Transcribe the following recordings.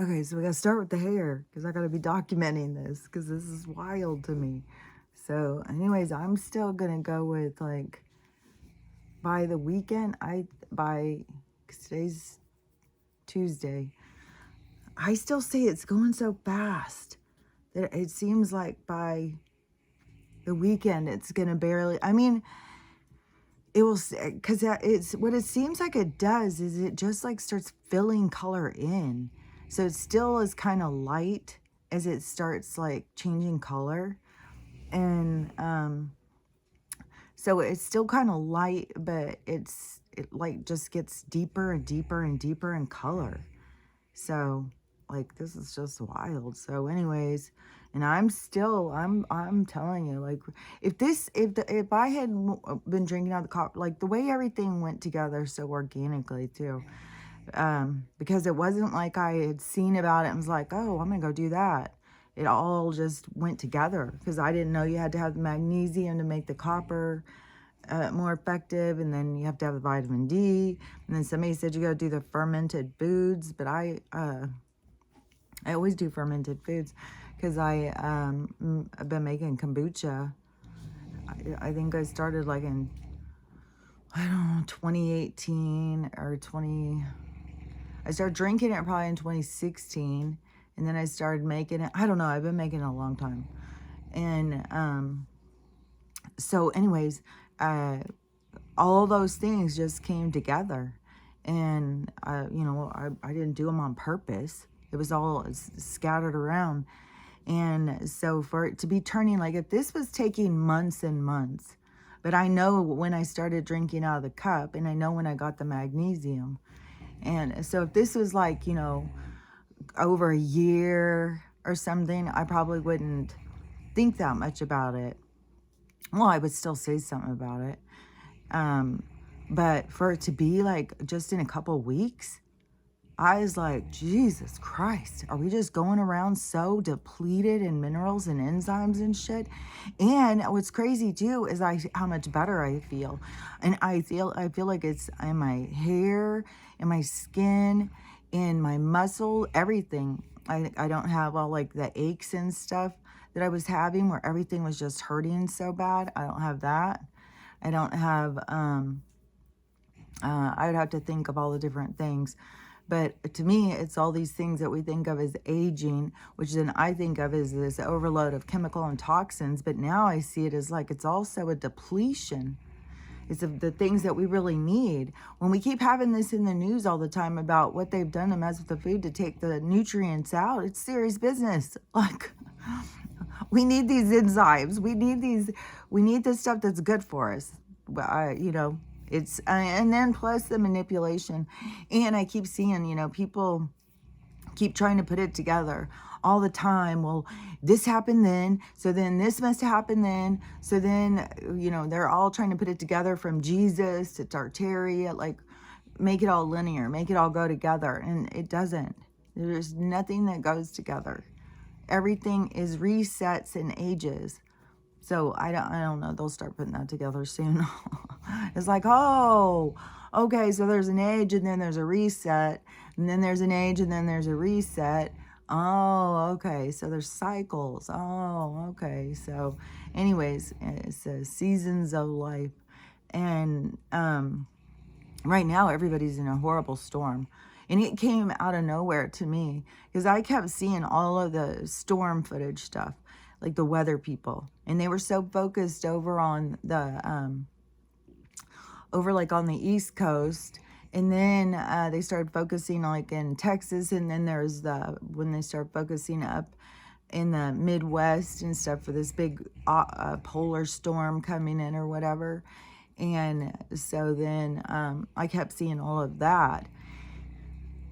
Okay, so we gotta start with the hair because I gotta be documenting this because this is wild to me. So, anyways, I'm still gonna go with like by the weekend. Cause today's Tuesday. I still say it's going so fast that it seems like by the weekend it's gonna barely. I mean, it will because it's what it seems like it does is it just like starts filling color in, so it still is kind of light as it starts like changing color, and so it's still kind of light, but it like just gets deeper and deeper and deeper in color. So, like, this is just wild. So, anyways, and I'm telling you, like, if I had been drinking out of the cup, like the way everything went together so organically too, because it wasn't like I had seen about it and was like, oh, I'm gonna go do that. It all just went together because I didn't know you had to have the magnesium to make the copper more effective, and then you have to have the vitamin D, and then somebody said you got to do the fermented foods, but I always do fermented foods because I've been making kombucha. I think I started like in, I don't know, 2018 or 20, I started drinking it probably in 2016, and then I started making it, I don't know, I've been making it a long time. And so anyways, all those things just came together, and I didn't do them on purpose. It was all scattered around. And so for it to be turning, like if this was taking months and months, but I know when I started drinking out of the cup, and I know when I got the magnesium. And so if this was like, over a year or something, I probably wouldn't think that much about it. Well, I would still say something about it. But for it to be like just in a couple weeks, I was like, Jesus Christ, are we just going around so depleted in minerals and enzymes and shit? And what's crazy too is how much better I feel. And I feel like it's in my hair, in my skin, in my muscle, everything. I don't have all like the aches and stuff that I was having where everything was just hurting so bad. I don't have that. I don't have, I would have to think of all the different things. But to me, it's all these things that we think of as aging, which then I think of as this overload of chemical and toxins. But now I see it as like it's also a depletion. It's of the things that we really need. When we keep having this in the news all the time about what they've done to mess with the food to take the nutrients out, it's serious business. Like, we need these enzymes. We need this stuff that's good for us. It's, and then plus the manipulation. And I keep seeing, people keep trying to put it together all the time. Well, this happened then, so then this must have happened then. So then, they're all trying to put it together from Jesus to Tartaria, like make it all linear, make it all go together. And it doesn't. There's nothing that goes together. Everything is resets and ages. So I don't know. They'll start putting that together soon. It's like, oh, okay. So there's an age, and then there's a reset, and then there's an age, and then there's a reset. Oh, okay. So there's cycles. Oh, okay. So, anyways, it's seasons of life, and right now everybody's in a horrible storm. And it came out of nowhere to me because I kept seeing all of the storm footage stuff, like the weather people. And they were so focused over on the, over like on the East Coast. And then they started focusing like in Texas. And then there's when they start focusing up in the Midwest and stuff for this big polar storm coming in or whatever. And so then I kept seeing all of that.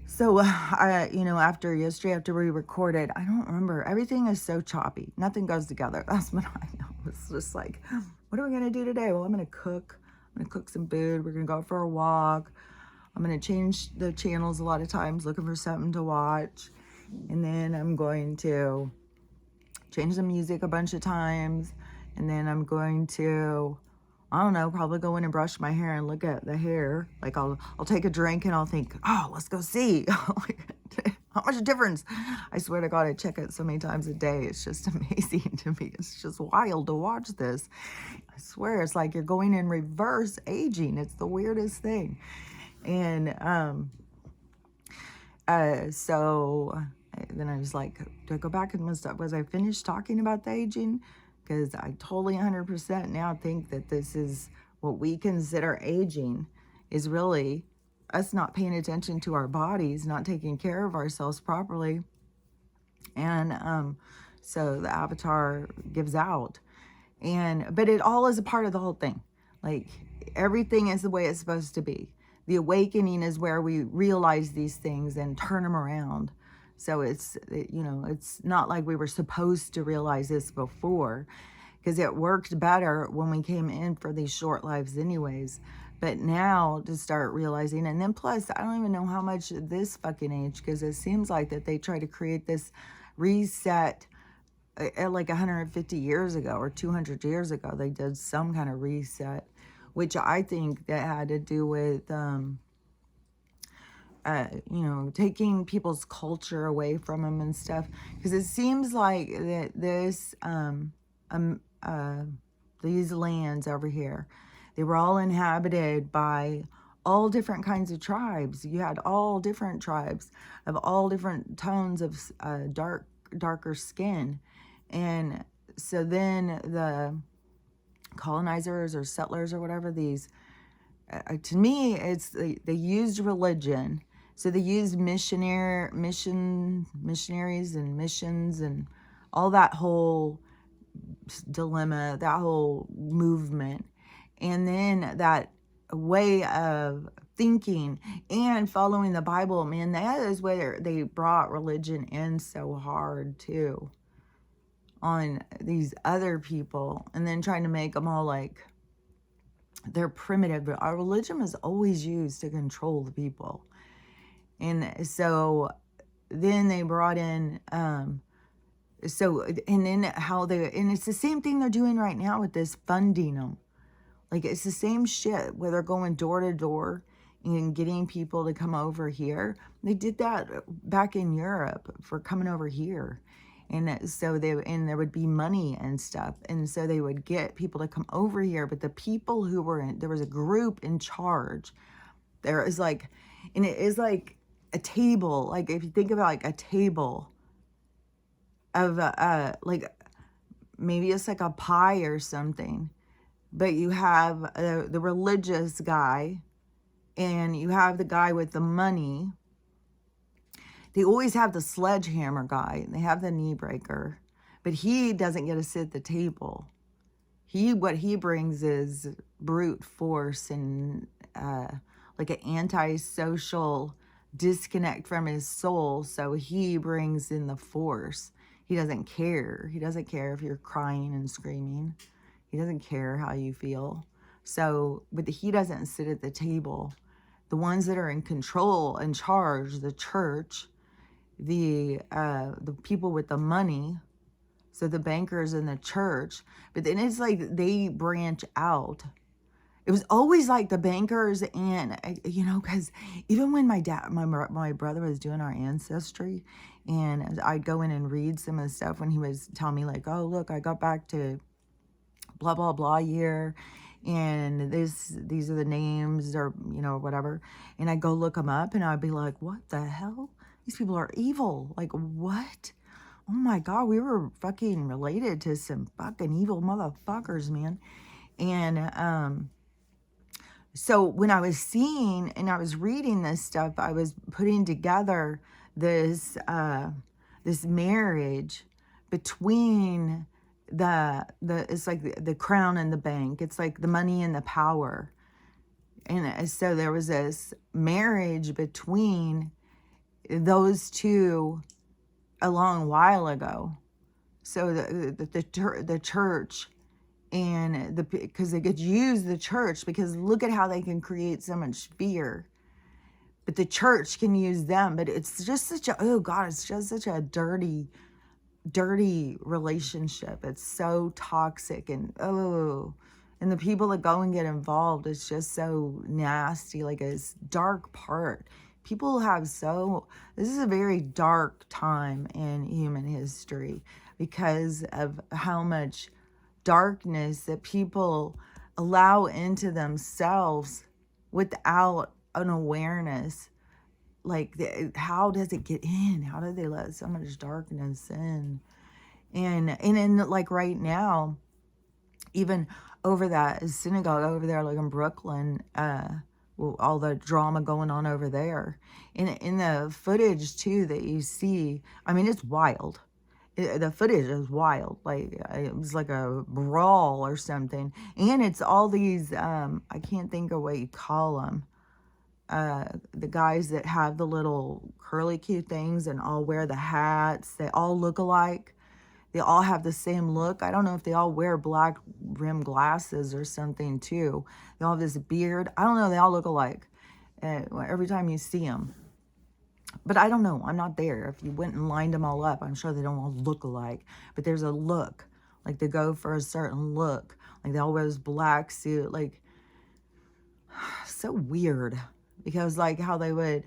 So, after yesterday, after we recorded, I don't remember. Everything is so choppy. Nothing goes together. That's what I know. It's just like, what are we going to do today? Well, I'm going to cook. I'm going to cook some food. We're going to go for a walk. I'm going to change the channels a lot of times, looking for something to watch. And then I'm going to change the music a bunch of times. And then I'm going to, I don't know, probably go in and brush my hair and look at the hair. Like I'll take a drink and I'll think, oh, let's go see. How much difference? I swear to God, I check it so many times a day. It's just amazing to me. It's just wild to watch this. I swear, it's like you're going in reverse aging. It's the weirdest thing. And so then I was like, do I go back and stuff? Was I finished talking about the aging? Because I totally 100% now think that this is what we consider aging is really us not paying attention to our bodies, not taking care of ourselves properly. And so the avatar gives out. But it all is a part of the whole thing. Like everything is the way it's supposed to be. The awakening is where we realize these things and turn them around. So it's not like we were supposed to realize this before, because it worked better when we came in for these short lives anyways. But now to start realizing, and then plus, I don't even know how much this fucking age, because it seems like that they try to create this reset at like 150 years ago or 200 years ago. They did some kind of reset, which I think that had to do with, taking people's culture away from them and stuff. Because it seems like that these lands over here, they were all inhabited by all different kinds of tribes. You had all different tribes of all different tones of darker skin. And so then the colonizers or settlers or whatever, these, to me, it's they used religion. So they used missionaries and missions and all that whole dilemma, that whole movement. And then that way of thinking and following the Bible, man, that is where they brought religion in so hard too on these other people, and then trying to make them all like they're primitive. But our religion was always used to control the people. And so then they brought in and then and it's the same thing they're doing right now with this funding them. Like it's the same shit where they're going door to door and getting people to come over here. They did that back in Europe for coming over here. And so there would be money and stuff. And so they would get people to come over here. But the people who were there was a group in charge. There is like, and it is like a table. Like if you think about like a table of like maybe it's like a pie or something. But you have the religious guy and you have the guy with the money. They always have the sledgehammer guy. They have the knee breaker. But he doesn't get to sit at the table. What he brings is brute force and like an antisocial disconnect from his soul. So he brings in the force. He doesn't care. He doesn't care if you're crying and screaming. He doesn't care how you feel. So, but he doesn't sit at the table. The ones that are in control, in charge, the church, the people with the money, so the bankers in the church. But then it's like they branch out. It was always like the bankers and, because even when my brother was doing our ancestry, and I'd go in and read some of the stuff when he was telling me like, oh, look, I got back to blah, blah, blah year, and these are the names or, whatever. And I go look them up and I'd be like, what the hell? These people are evil. Like, what? Oh my God, we were fucking related to some fucking evil motherfuckers, man. And so when I was seeing and I was reading this stuff, I was putting together this marriage between it's like the crown and the bank. It's like the money and the power. And so there was this marriage between those two a long while ago. So the church and because they could use the church, because look at how they can create so much fear. But the church can use them. But it's just it's just such a dirty relationship. It's so toxic and and the people that go and get involved, it's just so nasty. Like it's dark part. people have this is a very dark time in human history because of how much darkness that people allow into themselves without an awareness. Like, how does it get in? How do they let so much darkness in? And in, like, right now, even over that synagogue over there, like in Brooklyn, all the drama going on over there, in the footage too that you see, I mean, it's wild. The footage is wild. Like, it was like a brawl or something, and it's all these I can't think of what you call them, the guys that have the little curly cute things and all wear the hats. They all look alike. They all have the same look. I don't know if they all wear black rim glasses or something too. They all have this beard. I don't know. They all look alike every time you see them. But I don't know. I'm not there. If you went and lined them all up, I'm sure they don't all look alike. But there's a look. Like, they go for a certain look. Like, they all wear this black suit. Like, so weird. Because, like, how they would...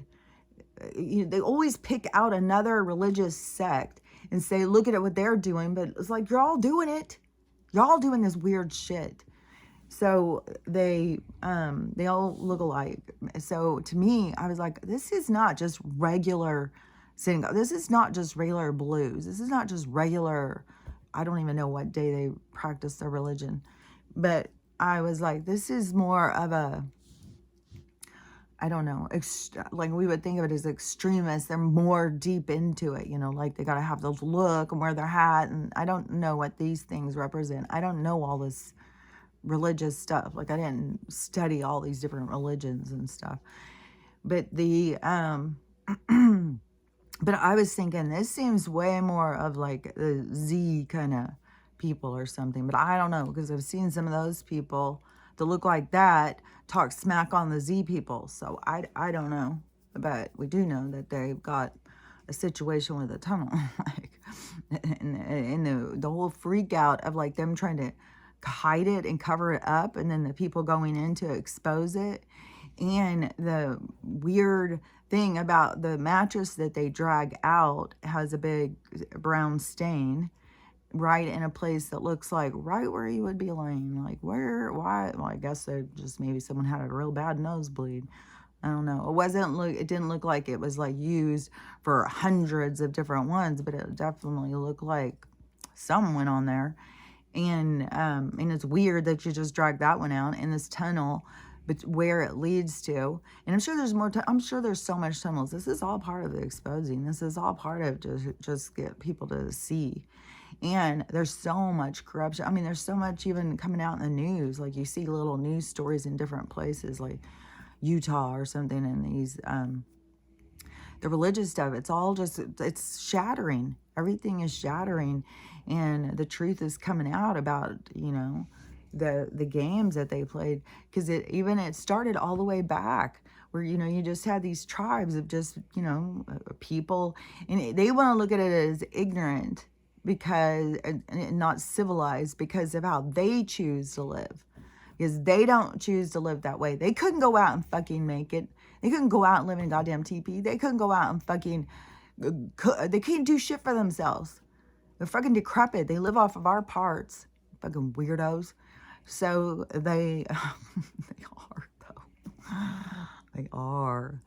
they always pick out another religious sect and say, look at what they're doing. But it's like, you're all doing it. You're all doing this weird shit. So they all look alike. So to me, I was like, this is not just regular synagogue. This is not just regular blues. This is not just regular, I don't even know what day they practice their religion. But I was like, this is more of a, I don't know, like we would think of it as extremists. They're more deep into it, you know, like they got to have the look and wear their hat. And I don't know what these things represent. I don't know all this religious stuff. Like, I didn't study all these different religions and stuff. But but I was thinking, this seems way more of like the Z kind of people or something. But I don't know, because I've seen some of those people that look like that talk smack on the Z people. So I don't know. But we do know that they've got a situation with a tunnel. Like, and the whole freak out of like them trying to hide it and cover it up, and then the people going in to expose it. And the weird thing about the mattress that they drag out has a big brown stain right in a place that looks like right where you would be laying. Like, where, why? Well, I guess they just, maybe someone had a real bad nosebleed. I don't know. It didn't look like it was like used for hundreds of different ones, but it definitely looked like some went on there. And it's weird that you just drag that one out in this tunnel, but where it leads to. And I'm sure there's more. I'm sure there's so much tunnels. This is all part of the exposing. This is all part of just get people to see. And there's so much corruption. I mean, there's so much even coming out in the news. Like, you see little news stories in different places, like Utah or something, and these the religious stuff. It's all just, it's shattering. Everything is shattering. And the truth is coming out about, you know, the games that they played. Because it started all the way back where, you know, you just had these tribes of just, you know, people. And they want to look at it as ignorant because, and not civilized, because of how they choose to live. Because they don't choose to live that way. They couldn't go out and fucking make it. They couldn't go out and live in a goddamn teepee. They couldn't go out and fucking, they can't do shit for themselves. They're fucking decrepit. They live off of our parts. Fucking weirdos. So they are, though. They are.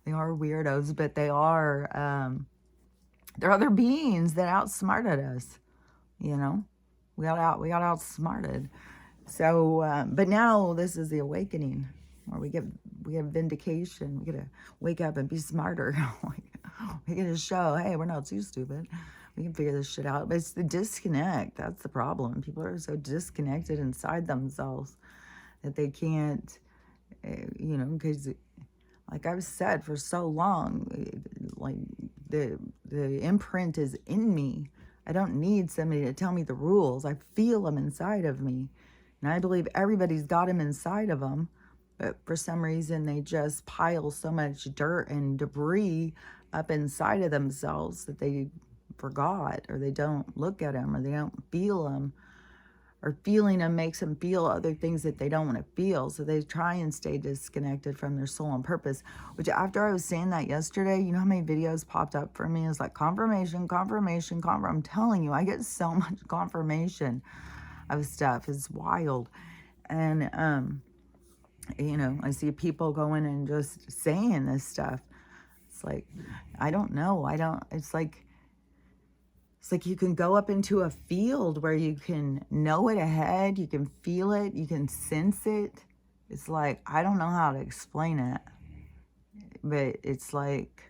They are weirdos, but they are, they're other beings that outsmarted us. You know? We got outsmarted. So, but now this is the awakening, where we have vindication. We get to wake up and be smarter. We get to show, hey, we're not too stupid. We can figure this shit out. But it's the disconnect. That's the problem. People are so disconnected inside themselves that they can't, you know, because like I've said for so long, like the imprint is in me. I don't need somebody to tell me the rules. I feel them inside of me. And I believe everybody's got them inside of them. But for some reason, they just pile so much dirt and debris up inside of themselves that they forgot, or they don't look at them, or they don't feel them, or feeling them makes them feel other things that they don't want to feel. So they try and stay disconnected from their soul on purpose, which after I was saying that yesterday, you know how many videos popped up for me? It's like confirmation, confirmation, confirmation. I'm telling you, I get so much confirmation of stuff. It's wild. And, you know, I see people going and just saying this stuff. It's like, I don't know. It's like you can go up into a field where you can know it ahead, you can feel it, you can sense it. It's like, I don't know how to explain it, but it's like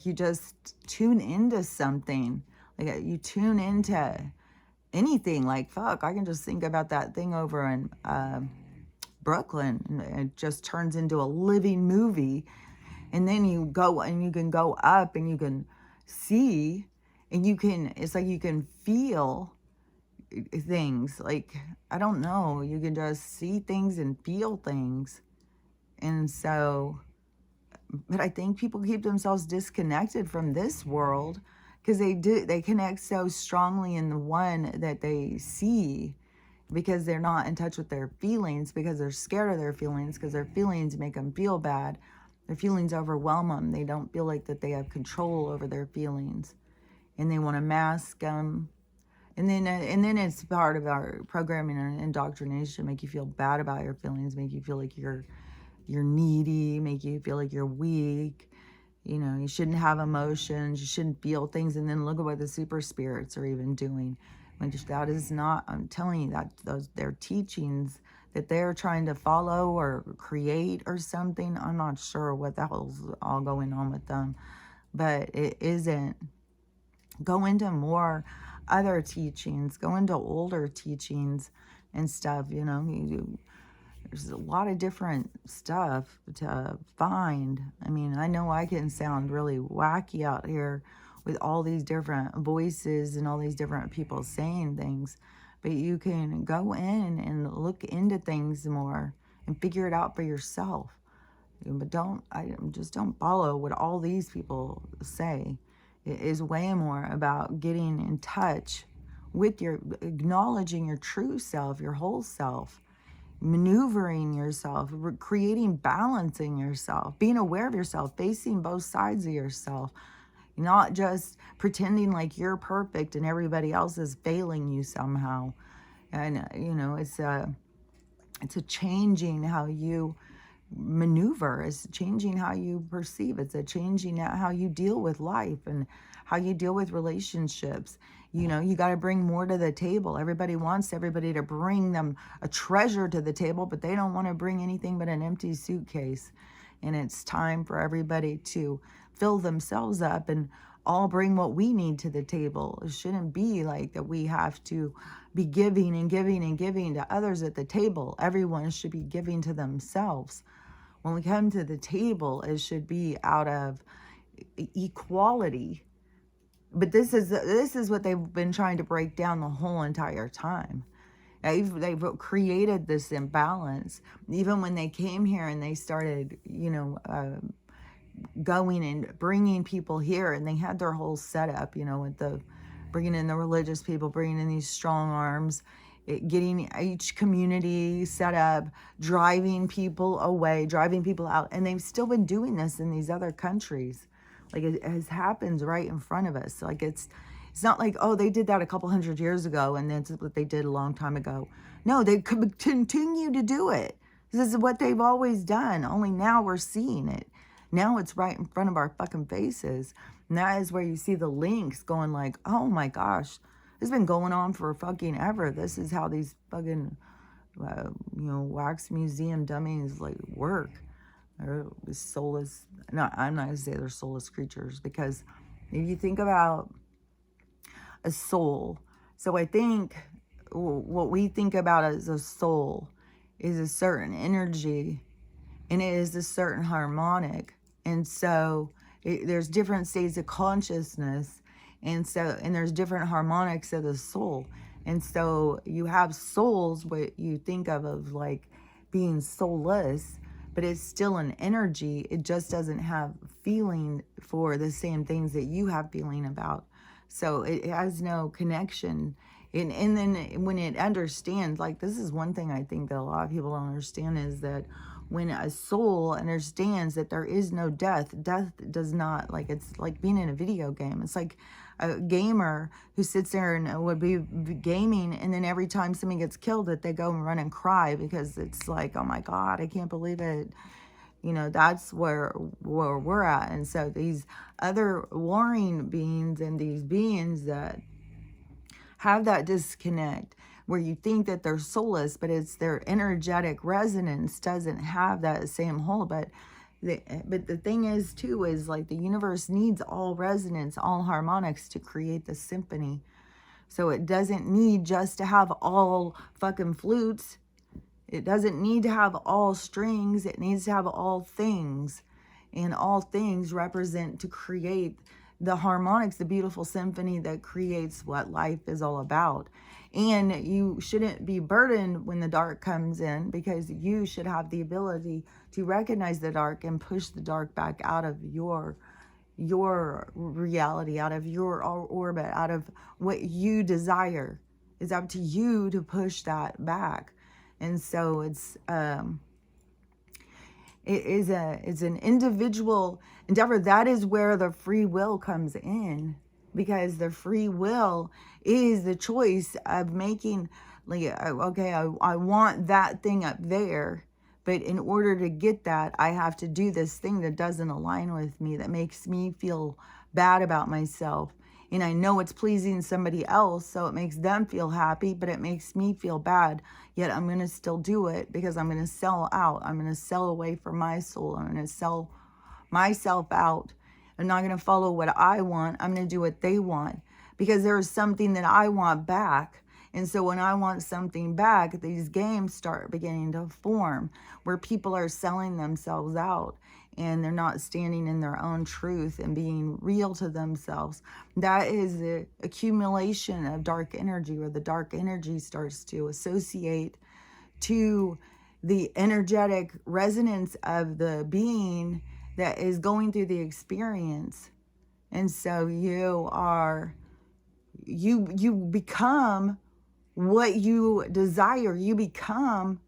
you just tune into something. Like you tune into anything. Like, fuck, I can just think about that thing over in Brooklyn, and it just turns into a living movie. And then you go and you can go up and you can see, and you can, it's like you can feel things. Like, I don't know, you can just see things and feel things. And so, but I think people keep themselves disconnected from this world because they connect so strongly in the one that they see, because they're not in touch with their feelings, because they're scared of their feelings, because their feelings make them feel bad. Their feelings overwhelm them. They don't feel like that they have control over their feelings, and they want to mask them. And then it's part of our programming and indoctrination, make you feel bad about your feelings, make you feel like you're needy, make you feel like you're weak. You know, you shouldn't have emotions, you shouldn't feel things. And then look at what the super spirits are even doing. Which that is not, I'm telling you, that their teachings that they're trying to follow or create or something. I'm not sure what the hell's all going on with them, but it isn't. Go into more other teachings, go into older teachings and stuff, you know. There's a lot of different stuff to find. I mean, I know I can sound really wacky out here with all these different voices and all these different people saying things, but you can go in and look into things more and figure it out for yourself. But just don't follow what all these people say. It is way more about getting in touch with acknowledging your true self, your whole self, maneuvering yourself, creating balance in yourself, being aware of yourself, facing both sides of yourself, not just pretending like you're perfect and everybody else is failing you somehow. And, you know, it's a changing how you maneuver, it's changing how you perceive, it's a changing how you deal with life and how you deal with relationships. You know, you got to bring more to the table. Everybody wants everybody to bring them a treasure to the table, but they don't want to bring anything but an empty suitcase. And it's time for everybody to fill themselves up and all bring what we need to the table. It shouldn't be like that we have to be giving and giving and giving to others at the table. Everyone should be giving to themselves. When we come to the table, it should be out of equality. But this is what they've been trying to break down the whole entire time. They've created this imbalance. Even when they came here and they started, you know, going and bringing people here, and they had their whole setup, you know, with the bringing in the religious people, bringing in these strong arms, getting each community set up, driving people away, driving people out. And they've still been doing this in these other countries. Like, it has happened right in front of us. Like, it's not like, oh, they did that a couple hundred years ago and that's what they did a long time ago. No, they could continue to do it. This is what they've always done. Only now we're seeing it. Now it's right in front of our fucking faces. And that is where you see the links going like, oh my gosh, this has been going on for fucking ever. This is how these fucking, you know, wax museum dummies like work. They're soulless. No, I'm not going to say they're soulless creatures, because if you think about a soul, so I think what we think about as a soul is a certain energy, and it is a certain harmonic. And so there's different states of consciousness, and there's different harmonics of the soul. And so you have souls, what you think of like being soulless, but it's still an energy. It just doesn't have feeling for the same things that you have feeling about. So it has no connection. And then when it understands, like, this is one thing I think that a lot of people don't understand, is that when a soul understands that there is no death, death does not, like, it's like being in a video game. It's like a gamer who sits there and would be gaming, and then every time somebody gets killed, that they go and run and cry because it's like, oh my God, I can't believe it. You know, that's where we're at. And so these other warring beings and these beings that have that disconnect, where you think that they're soulless, but it's their energetic resonance doesn't have that same hold. But the thing is too, is like the universe needs all resonance, all harmonics to create the symphony. So it doesn't need just to have all fucking flutes. It doesn't need to have all strings. It needs to have all things. And all things represent to create the harmonics, the beautiful symphony that creates what life is all about. And you shouldn't be burdened when the dark comes in, because you should have the ability to recognize the dark and push the dark back out of your reality, out of your orbit, out of what you desire. It's up to you to push that back. And so it's an individual endeavor. That is where the free will comes in, because the free will is the choice of making, like, okay, I want that thing up there, but in order to get that, I have to do this thing that doesn't align with me, that makes me feel bad about myself. And I know it's pleasing somebody else, so it makes them feel happy, but it makes me feel bad. Yet I'm going to still do it, because I'm going to sell out. I'm going to sell away from my soul. I'm going to sell myself out. I'm not going to follow what I want. I'm going to do what they want, because there is something that I want back. And so when I want something back, these games start beginning to form, where people are selling themselves out, and they're not standing in their own truth and being real to themselves. That is the accumulation of dark energy, where the dark energy starts to associate to the energetic resonance of the being that is going through the experience. And so you become what you desire. You become,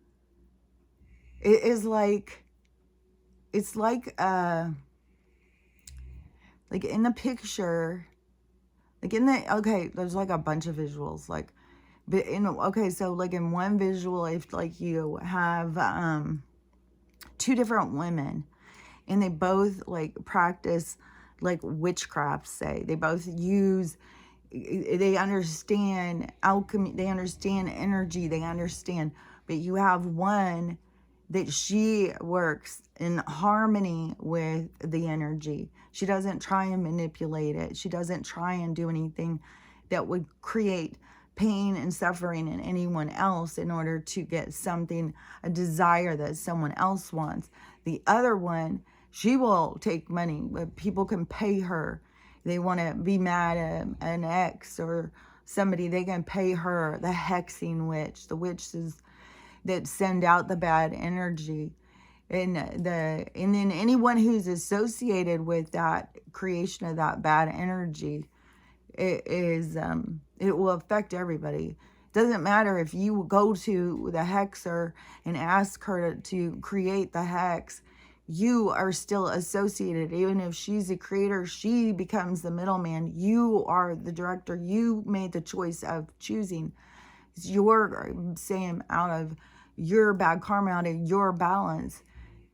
it's like in the picture, okay, there's like a bunch of visuals, like, but so like in one visual, if like you have two different women, and they both like practice like witchcraft, say, they both they understand alchemy, they understand energy, they understand, but you have one that she works in harmony with the energy. She doesn't try and manipulate it. She doesn't try and do anything that would create pain and suffering in anyone else in order to get something, a desire that someone else wants. The other one, she will take money, but people can pay her. They want to be mad at an ex or somebody, they can pay her, the hexing witch. The witches that send out the bad energy, and then anyone who's associated with that creation of that bad energy, it will affect everybody. It doesn't matter if you go to the hexer and ask her to create the hex, you are still associated. Even if she's the creator, she becomes the middleman. You are the director. You made the choice of choosing. It's your saying out of your bad karma, out of your balance,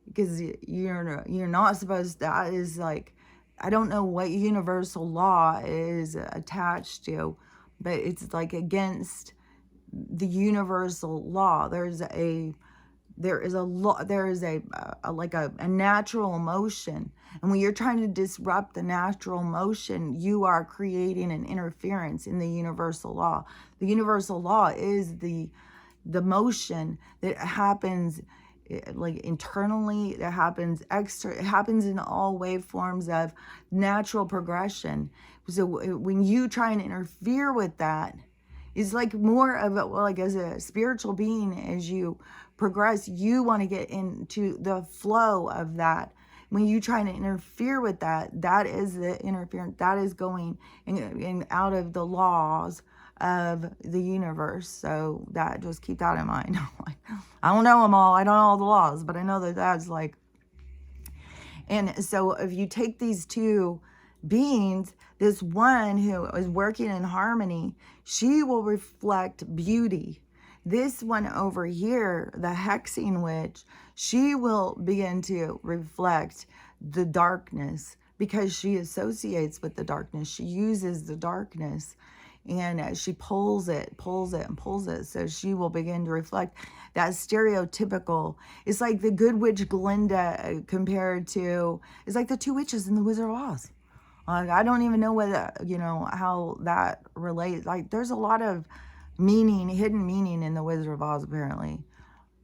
because you're not supposed. That is like, I don't know what universal law is attached to, but it's like against the universal law. There is a natural emotion, and when you're trying to disrupt the natural motion, you are creating an interference in the universal law. The universal law is the motion that happens like internally, that happens extra, it happens in all waveforms of natural progression. So when you try and interfere with that, it's like more of a, well, like as a spiritual being, as you progress, you want to get into the flow of that, when you try to interfere with that, that is the interference. That is going in out of the laws of the universe. So that, just keep that in mind. Like, I don't know them all. I don't know all the laws, but I know that that's like, and so if you take these two beings, this one who is working in harmony, she will reflect beauty. This one over here, the hexing witch, she will begin to reflect the darkness because she associates with the darkness. She uses the darkness and she pulls it, and pulls it. So she will begin to reflect that stereotypical. It's like the good witch Glinda compared to, it's like the two witches in the Wizard of Oz. I don't even know whether, how that relates. Like, there's a lot of meaning, hidden meaning in the Wizard of Oz, apparently.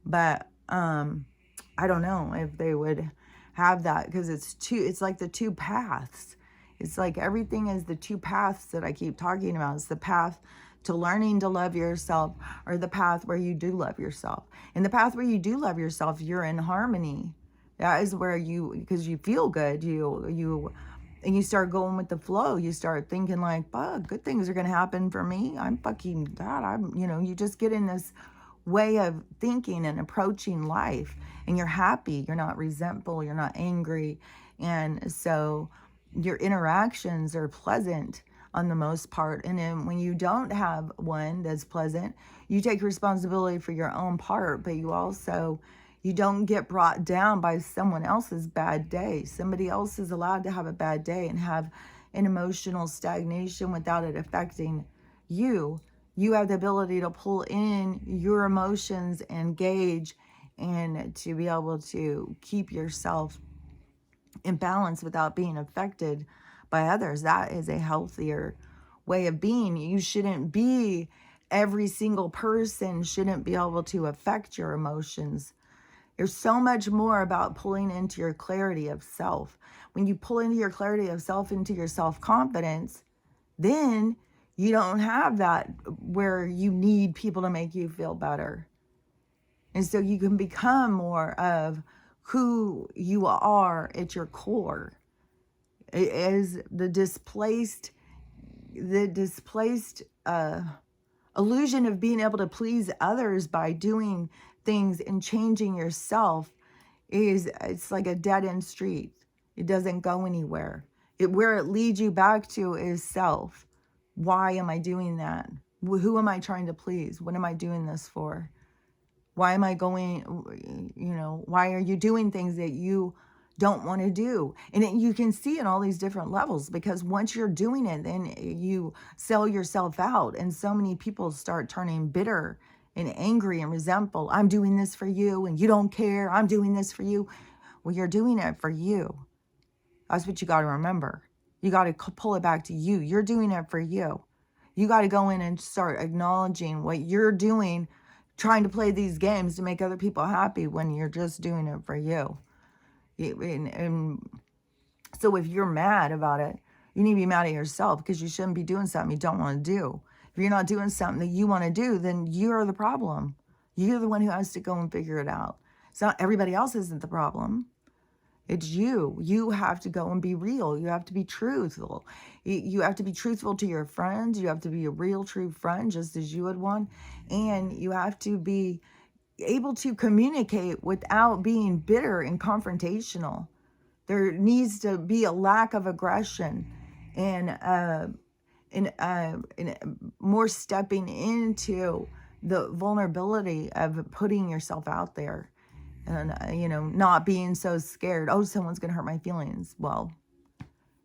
But I don't know if they would have that, because it's like the two paths. It's like everything is the two paths that I keep talking about. It's the path to learning to love yourself, or the path where you do love yourself. In the path where you do love yourself, you're in harmony. That is where because you feel good, and you start going with the flow. You start thinking like, good things are going to happen for me. I'm fucking that. You just get in this way of thinking and approaching life, and you're happy. You're not resentful. You're not angry. And so your interactions are pleasant on the most part. And then when you don't have one that's pleasant, you take responsibility for your own part, but you don't get brought down by someone else's bad day. Somebody else is allowed to have a bad day and have an emotional stagnation without it affecting you. You have the ability to pull in your emotions and gauge, and to be able to keep yourself in balance without being affected by others. That is a healthier way of being. You shouldn't be, every single person shouldn't be able to affect your emotions. There's so much more about pulling into your clarity of self. When you pull into your clarity of self, into your self-confidence, then you don't have that where you need people to make you feel better. And so you can become more of who you are at your core. It is the displaced illusion of being able to please others by doing things and changing yourself it's like a dead-end street. It doesn't go anywhere. Where it leads you back to is self. Why am I doing that? Who am I trying to please? What am I doing this for? Why am I going, why are you doing things that you don't want to do? And you can see in all these different levels, because once you're doing it, then you sell yourself out. And so many people start turning bitter and angry and resentful. I'm doing this for you and you don't care. I'm doing this for you. Well, you're doing it for you. That's what you got to remember. You got to pull it back to you. You're doing it for you. You got to go in and start acknowledging what you're doing, trying to play these games to make other people happy when you're just doing it for you. And so if you're mad about it, you need to be mad at yourself, because you shouldn't be doing something you don't want to do. If you're not doing something that you want to do, then you're the problem. You're the one who has to go and figure it out. It's not everybody else isn't the problem. It's you. You have to go and be real. You have to be truthful. You have to be truthful to your friends. You have to be a real, true friend, just as you would want. And you have to be able to communicate without being bitter and confrontational. There needs to be a lack of aggression and more stepping into the vulnerability of putting yourself out there. And, not being so scared. Oh, someone's going to hurt my feelings. Well,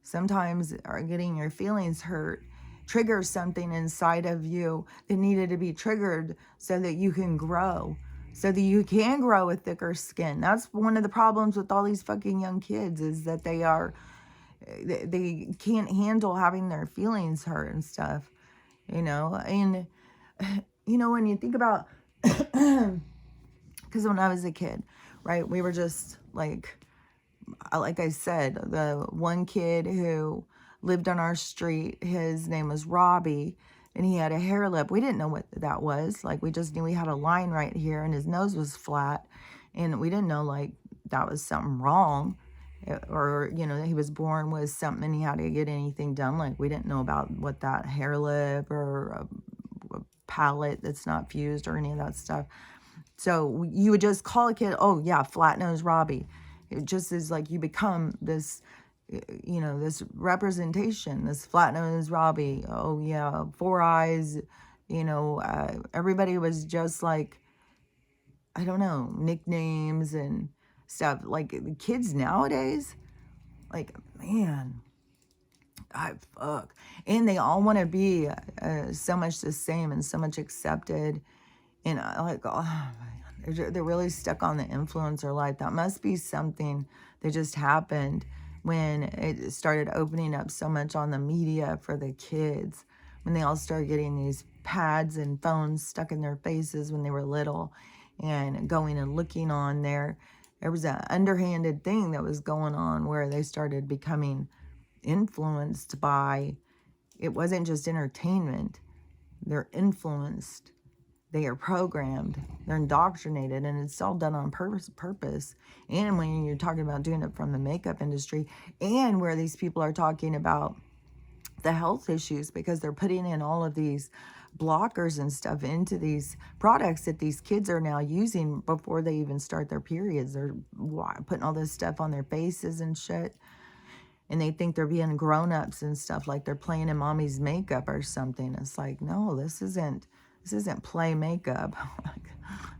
sometimes getting your feelings hurt triggers something inside of you that needed to be triggered so that you can grow. So that you can grow with thicker skin. That's one of the problems with all these fucking young kids, is that they can't handle having their feelings hurt and stuff. And, when you think about... Because when I was a kid, right, we were just like I said, the one kid who lived on our street, his name was Robbie, and he had a hair lip. We didn't know what that was. Like, we just knew he had a line right here, and his nose was flat, and we didn't know, like, that was something wrong. or, you know, he was born with something and he had to get anything done. Like, we didn't know about what that hair lip or a palate that's not fused or any of that stuff. So you would just call a kid, oh yeah, flat nose Robbie. It just is like you become this, you know, this representation, this flat nose Robbie. Oh yeah, four eyes. You know, everybody was just like, I don't know, nicknames and stuff. Like the kids nowadays, like, man, I fuck. And they all want to be so much the same and so much accepted. And like, oh man, they're really stuck on the influencer life. That must be something that just happened when it started opening up so much on the media for the kids. When they all started getting these pads and phones stuck in their faces when they were little and going and looking on there. There was an underhanded thing that was going on where they started becoming influenced by, it wasn't just entertainment. They're influenced, they are programmed, they're indoctrinated, and it's all done on purpose. And when you're talking about doing it from the makeup industry, and where these people are talking about the health issues because they're putting in all of these blockers and stuff into these products that these kids are now using before they even start their periods. They're putting all this stuff on their faces and shit, and they think they're being grown-ups and stuff, like they're playing in mommy's makeup or something. It's like, no, this isn't play makeup.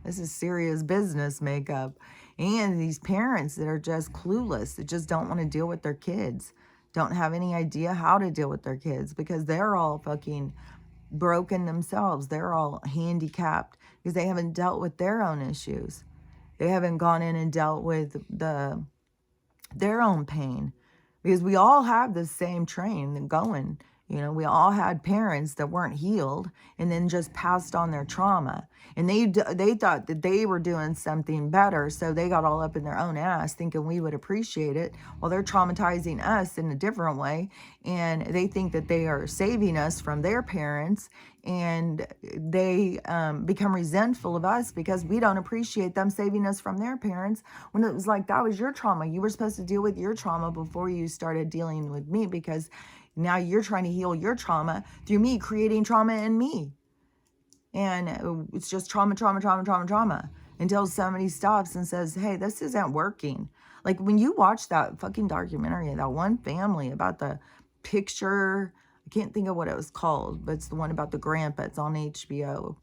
This is serious business makeup. And these parents that are just clueless, that just don't want to deal with their kids, don't have any idea how to deal with their kids because they're all fucking broken themselves. They're all handicapped because they haven't dealt with their own issues. They haven't gone in and dealt with their own pain, because we all have the same train going. You know, we all had parents that weren't healed and then just passed on their trauma. And they thought that they were doing something better, so they got all up in their own ass thinking we would appreciate it, while they're traumatizing us in a different way. And they think that they are saving us from their parents, and they become resentful of us because we don't appreciate them saving us from their parents, when it was like, that was your trauma. You were supposed to deal with your trauma before you started dealing with me, because now you're trying to heal your trauma through me creating trauma in me. And it's just trauma, trauma, trauma, trauma, trauma, until somebody stops and says, hey, this isn't working. Like when you watch that fucking documentary, that one family about the picture, I can't think of what it was called, but it's the one about the grandpa. It's on HBO.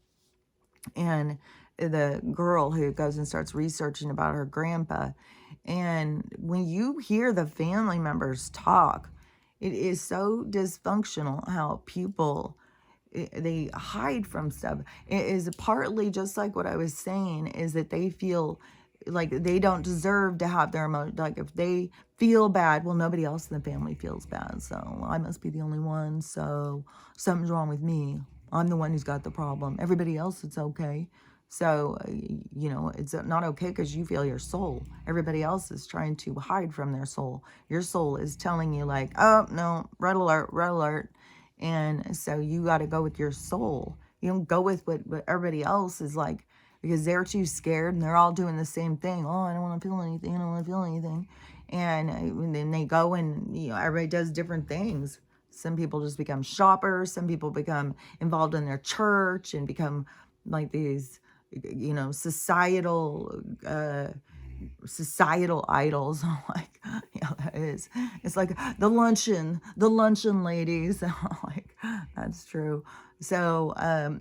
And the girl who goes and starts researching about her grandpa. And when you hear the family members talk, it is so dysfunctional how people, they hide from stuff. It is partly just like what I was saying, is that they feel like they don't deserve to have their emotion. Like if they feel bad, well, nobody else in the family feels bad, so I must be the only one, so something's wrong with me. I'm the one who's got the problem. Everybody else, it's okay. So, you know, it's not okay because you feel your soul. Everybody else is trying to hide from their soul. Your soul is telling you like, oh, no, red alert, red alert. And so you got to go with your soul. You don't go with what everybody else is like, because they're too scared and they're all doing the same thing. Oh, I don't want to feel anything. I don't want to feel anything. And then they go and, you know, everybody does different things. Some people just become shoppers. Some people become involved in their church and become like these, you know, societal idols. Like, yeah, that is. It's like the luncheon ladies. Like, that's true. So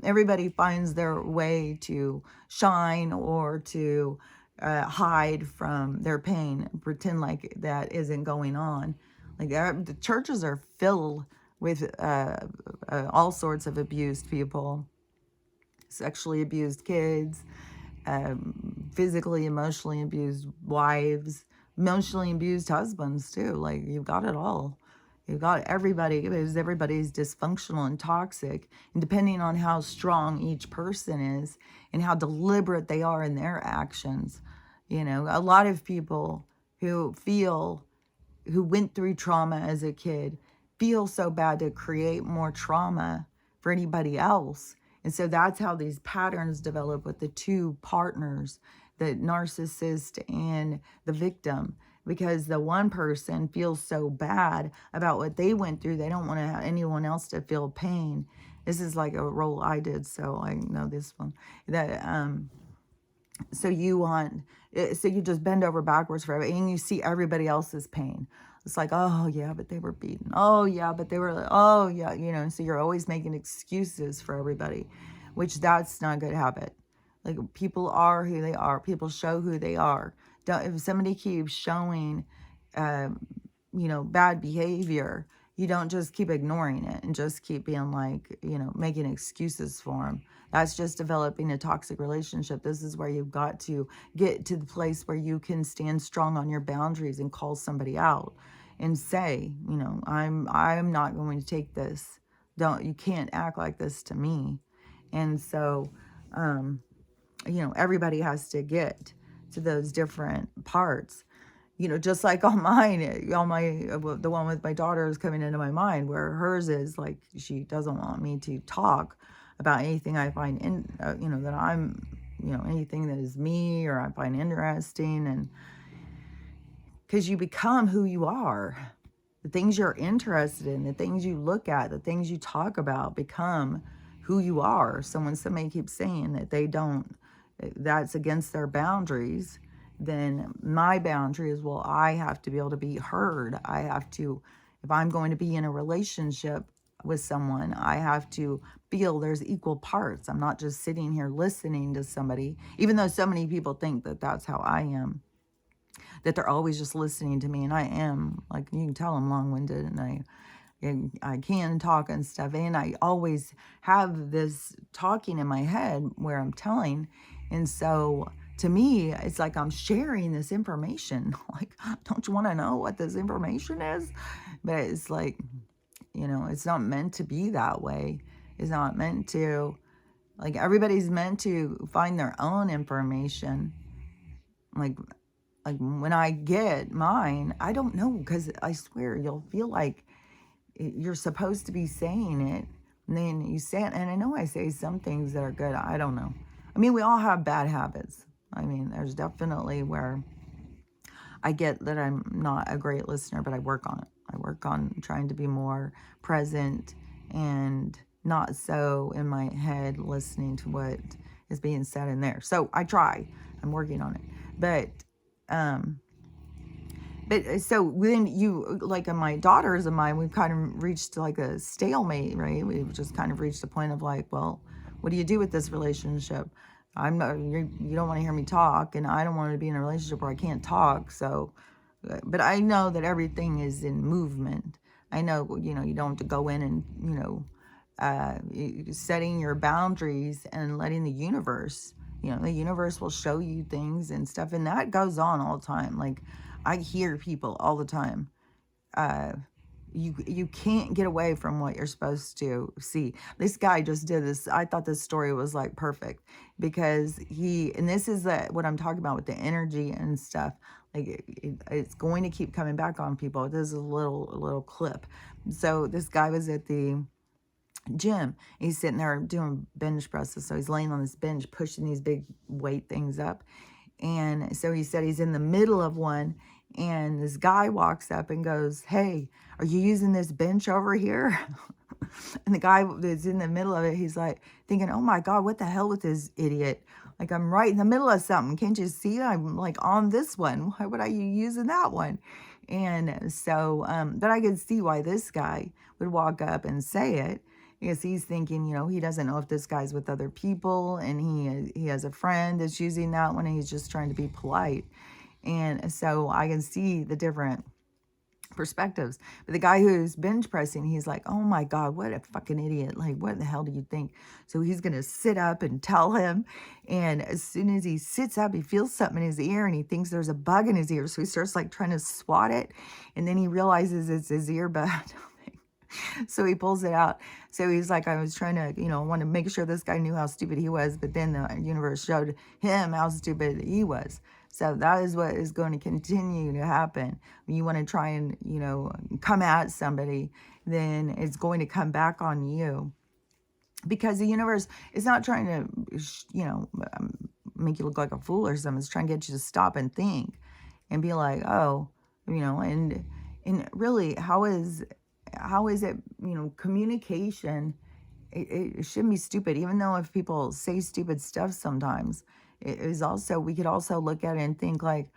everybody finds their way to shine or to hide from their pain, pretend like that isn't going on. Like the churches are filled with all sorts of abused people, sexually abused kids, physically, emotionally abused wives, emotionally abused husbands too. Like, you've got it all. You've got everybody, because everybody's dysfunctional and toxic. And depending on how strong each person is and how deliberate they are in their actions, you know, a lot of people who went through trauma as a kid feel so bad to create more trauma for anybody else. And so that's how these patterns develop with the two partners, the narcissist and the victim. because the one person feels so bad about what they went through. They don't want to have anyone else to feel pain. This is like a role I did, so I know this one. That so you just bend over backwards for everybody, and you see everybody else's pain. It's like, oh yeah, but they were beaten. Oh yeah, but they were. Oh yeah, So you're always making excuses for everybody, which that's not a good habit. Like, people are who they are. People show who they are. Don't, if somebody keeps showing, uh, bad behavior, you don't just keep ignoring it and just keep being like, making excuses for them. That's just developing a toxic relationship. This is where you've got to get to the place where you can stand strong on your boundaries and call somebody out and say, I'm not going to take this. You can't act like this to me. And so, everybody has to get to those different parts. Just like on mine, the one with my daughter is coming into my mind, where hers is like, she doesn't want me to talk about anything I find that I'm, anything that is me or I find interesting. And because you become who you are, the things you're interested in, the things you look at, the things you talk about become who you are. So when somebody keeps saying that that's against their boundaries, then my boundary is, well, I have to be able to be heard. I have to, if I'm going to be in a relationship with someone, I have to feel there's equal parts. I'm not just sitting here listening to somebody, even though so many people think that that's how I am, that they're always just listening to me. And I am, like, you can tell I'm long-winded, and I can talk and stuff. And I always have this talking in my head where I'm telling. And so to me, it's like I'm sharing this information. Like, don't you want to know what this information is? But it's like, it's not meant to be that way. It's not meant to, like, everybody's meant to find their own information. Like when I get mine, I don't know, because I swear you'll feel like you're supposed to be saying it, and then you say it. And I know I say some things that are good. I don't know. I mean, we all have bad habits. I mean, there's definitely where I get that I'm not a great listener, but I work on it. I work on trying to be more present and not so in my head listening to what is being said in there. So I try. I'm working on it. But so then like in my daughters and mine, we've kind of reached like a stalemate, right? We've just kind of reached a point of like, well, what do you do with this relationship? I'm not, you don't want to hear me talk, and I don't want to be in a relationship where I can't talk. So, but I know that everything is in movement. I know, you don't have to go in and, setting your boundaries and letting the universe, the universe will show you things and stuff. And that goes on all the time. Like, I hear people all the time. You can't get away from what you're supposed to see. This guy just did this. I thought this story was like perfect, because and this is what I'm talking about with the energy and stuff. Like, it's going to keep coming back on people. This is a little clip. So this guy was at the gym. He's sitting there doing bench presses. So he's laying on this bench, pushing these big weight things up. And so he said he's in the middle of one, and this guy walks up and goes, "Hey, are you using this bench over here?" And the guy that's in the middle of it, he's like thinking, "Oh my God, what the hell with this idiot? Like, I'm right in the middle of something. Can't you see I'm like on this one? Why would I be using that one?" And so, but I could see why this guy would walk up and say it, because he's thinking, he doesn't know if this guy's with other people, and he has a friend that's using that one, and he's just trying to be polite. And so I can see the different perspectives. But the guy who's bench pressing, he's like, "Oh my God, what a fucking idiot. Like, what the hell do you think?" So he's going to sit up and tell him. And as soon as he sits up, he feels something in his ear, and he thinks there's a bug in his ear. So he starts like trying to swat it. And then he realizes it's his earbud. So he pulls it out. So he's like, I was trying to, want to make sure this guy knew how stupid he was. But then the universe showed him how stupid he was. So that is what is going to continue to happen. When you want to try and, come at somebody, then it's going to come back on you. Because the universe is not trying to, make you look like a fool or something. It's trying to get you to stop and think. and be like, oh, and really, how is it, communication, it shouldn't be stupid, even though if people say stupid stuff sometimes, it is also, we could also look at it and think like,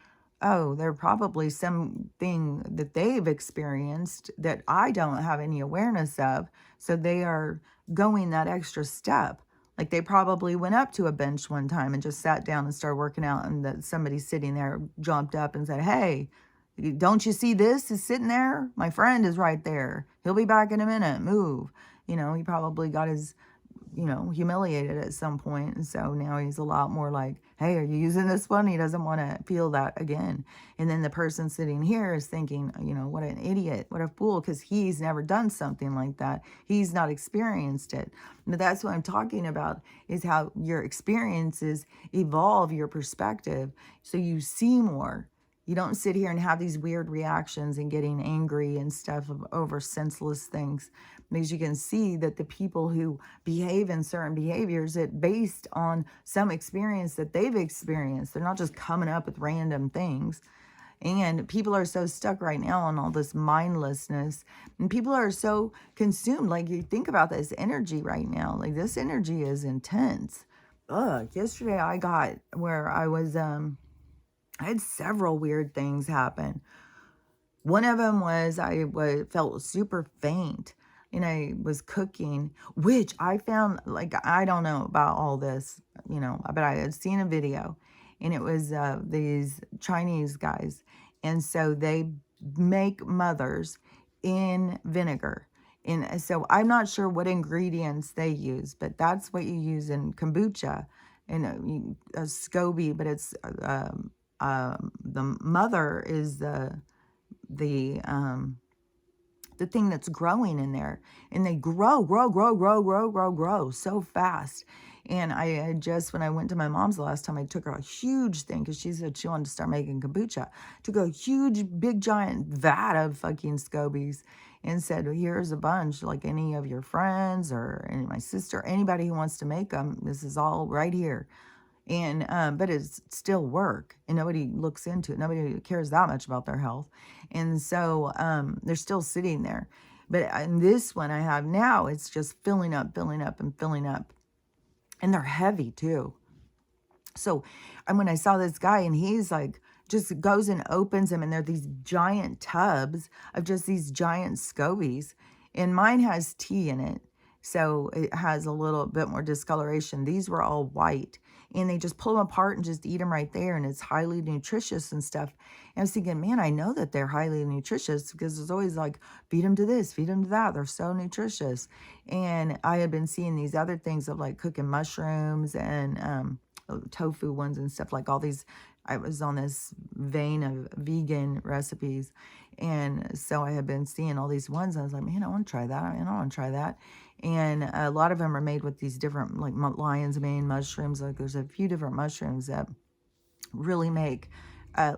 oh, there probably something that they've experienced that I don't have any awareness of. So they are going that extra step. Like they probably went up to a bench one time and just sat down and started working out, and that somebody sitting there jumped up and said, hey, don't you see this is sitting there? My friend is right there. He'll be back in a minute. Move. He probably got his, humiliated at some point. And so now he's a lot more like, hey, are you using this one? He doesn't want to feel that again. And then the person sitting here is thinking, what an idiot, what a fool, because he's never done something like that. He's not experienced it. But that's what I'm talking about, is how your experiences evolve your perspective. So you see more. You don't sit here and have these weird reactions and getting angry and stuff over senseless things, because you can see that the people who behave in certain behaviors, it based on some experience that they've experienced. They're not just coming up with random things. And people are so stuck right now on all this mindlessness, and people are so consumed. Like, you think about this energy right now, like this energy is intense. Yesterday I got where I had several weird things happen. One of them was felt super faint, and I was cooking, which I found, like, I don't know about all this, but I had seen a video, and it was these Chinese guys. And so they make mothers in vinegar. And so I'm not sure what ingredients they use, but that's what you use in kombucha and a SCOBY, but it's the mother is the thing that's growing in there, and they grow so fast. And I had just, when I went to my mom's the last time, I took her a huge thing, because she said she wanted to start making kombucha. Took a huge, big, giant vat of fucking scobies and said, here's a bunch, like any of your friends or any, my sister, anybody who wants to make them, this is all right here. And but it's still work, and nobody looks into it. Nobody cares that much about their health. And so they're still sitting there. But in this one I have now, it's just filling up and filling up, and they're heavy too. So, and when I saw this guy, and he's like, just goes and opens them, and they're these giant tubs of just these giant scobies, and mine has tea in it, so it has a little bit more discoloration. These were all white, and they just pull them apart and just eat them right there, and it's highly nutritious and stuff. And I was thinking, man, I know that they're highly nutritious, because there's always like, feed them to this, feed them to that. They're so nutritious. And I had been seeing these other things of like cooking mushrooms and tofu ones and stuff, like all these. I was on this vein of vegan recipes, and so I had been seeing all these ones. I was like, man, I want to try that, and I want to try that. And a lot of them are made with these different, like, lion's mane mushrooms. Like, there's a few different mushrooms that really make,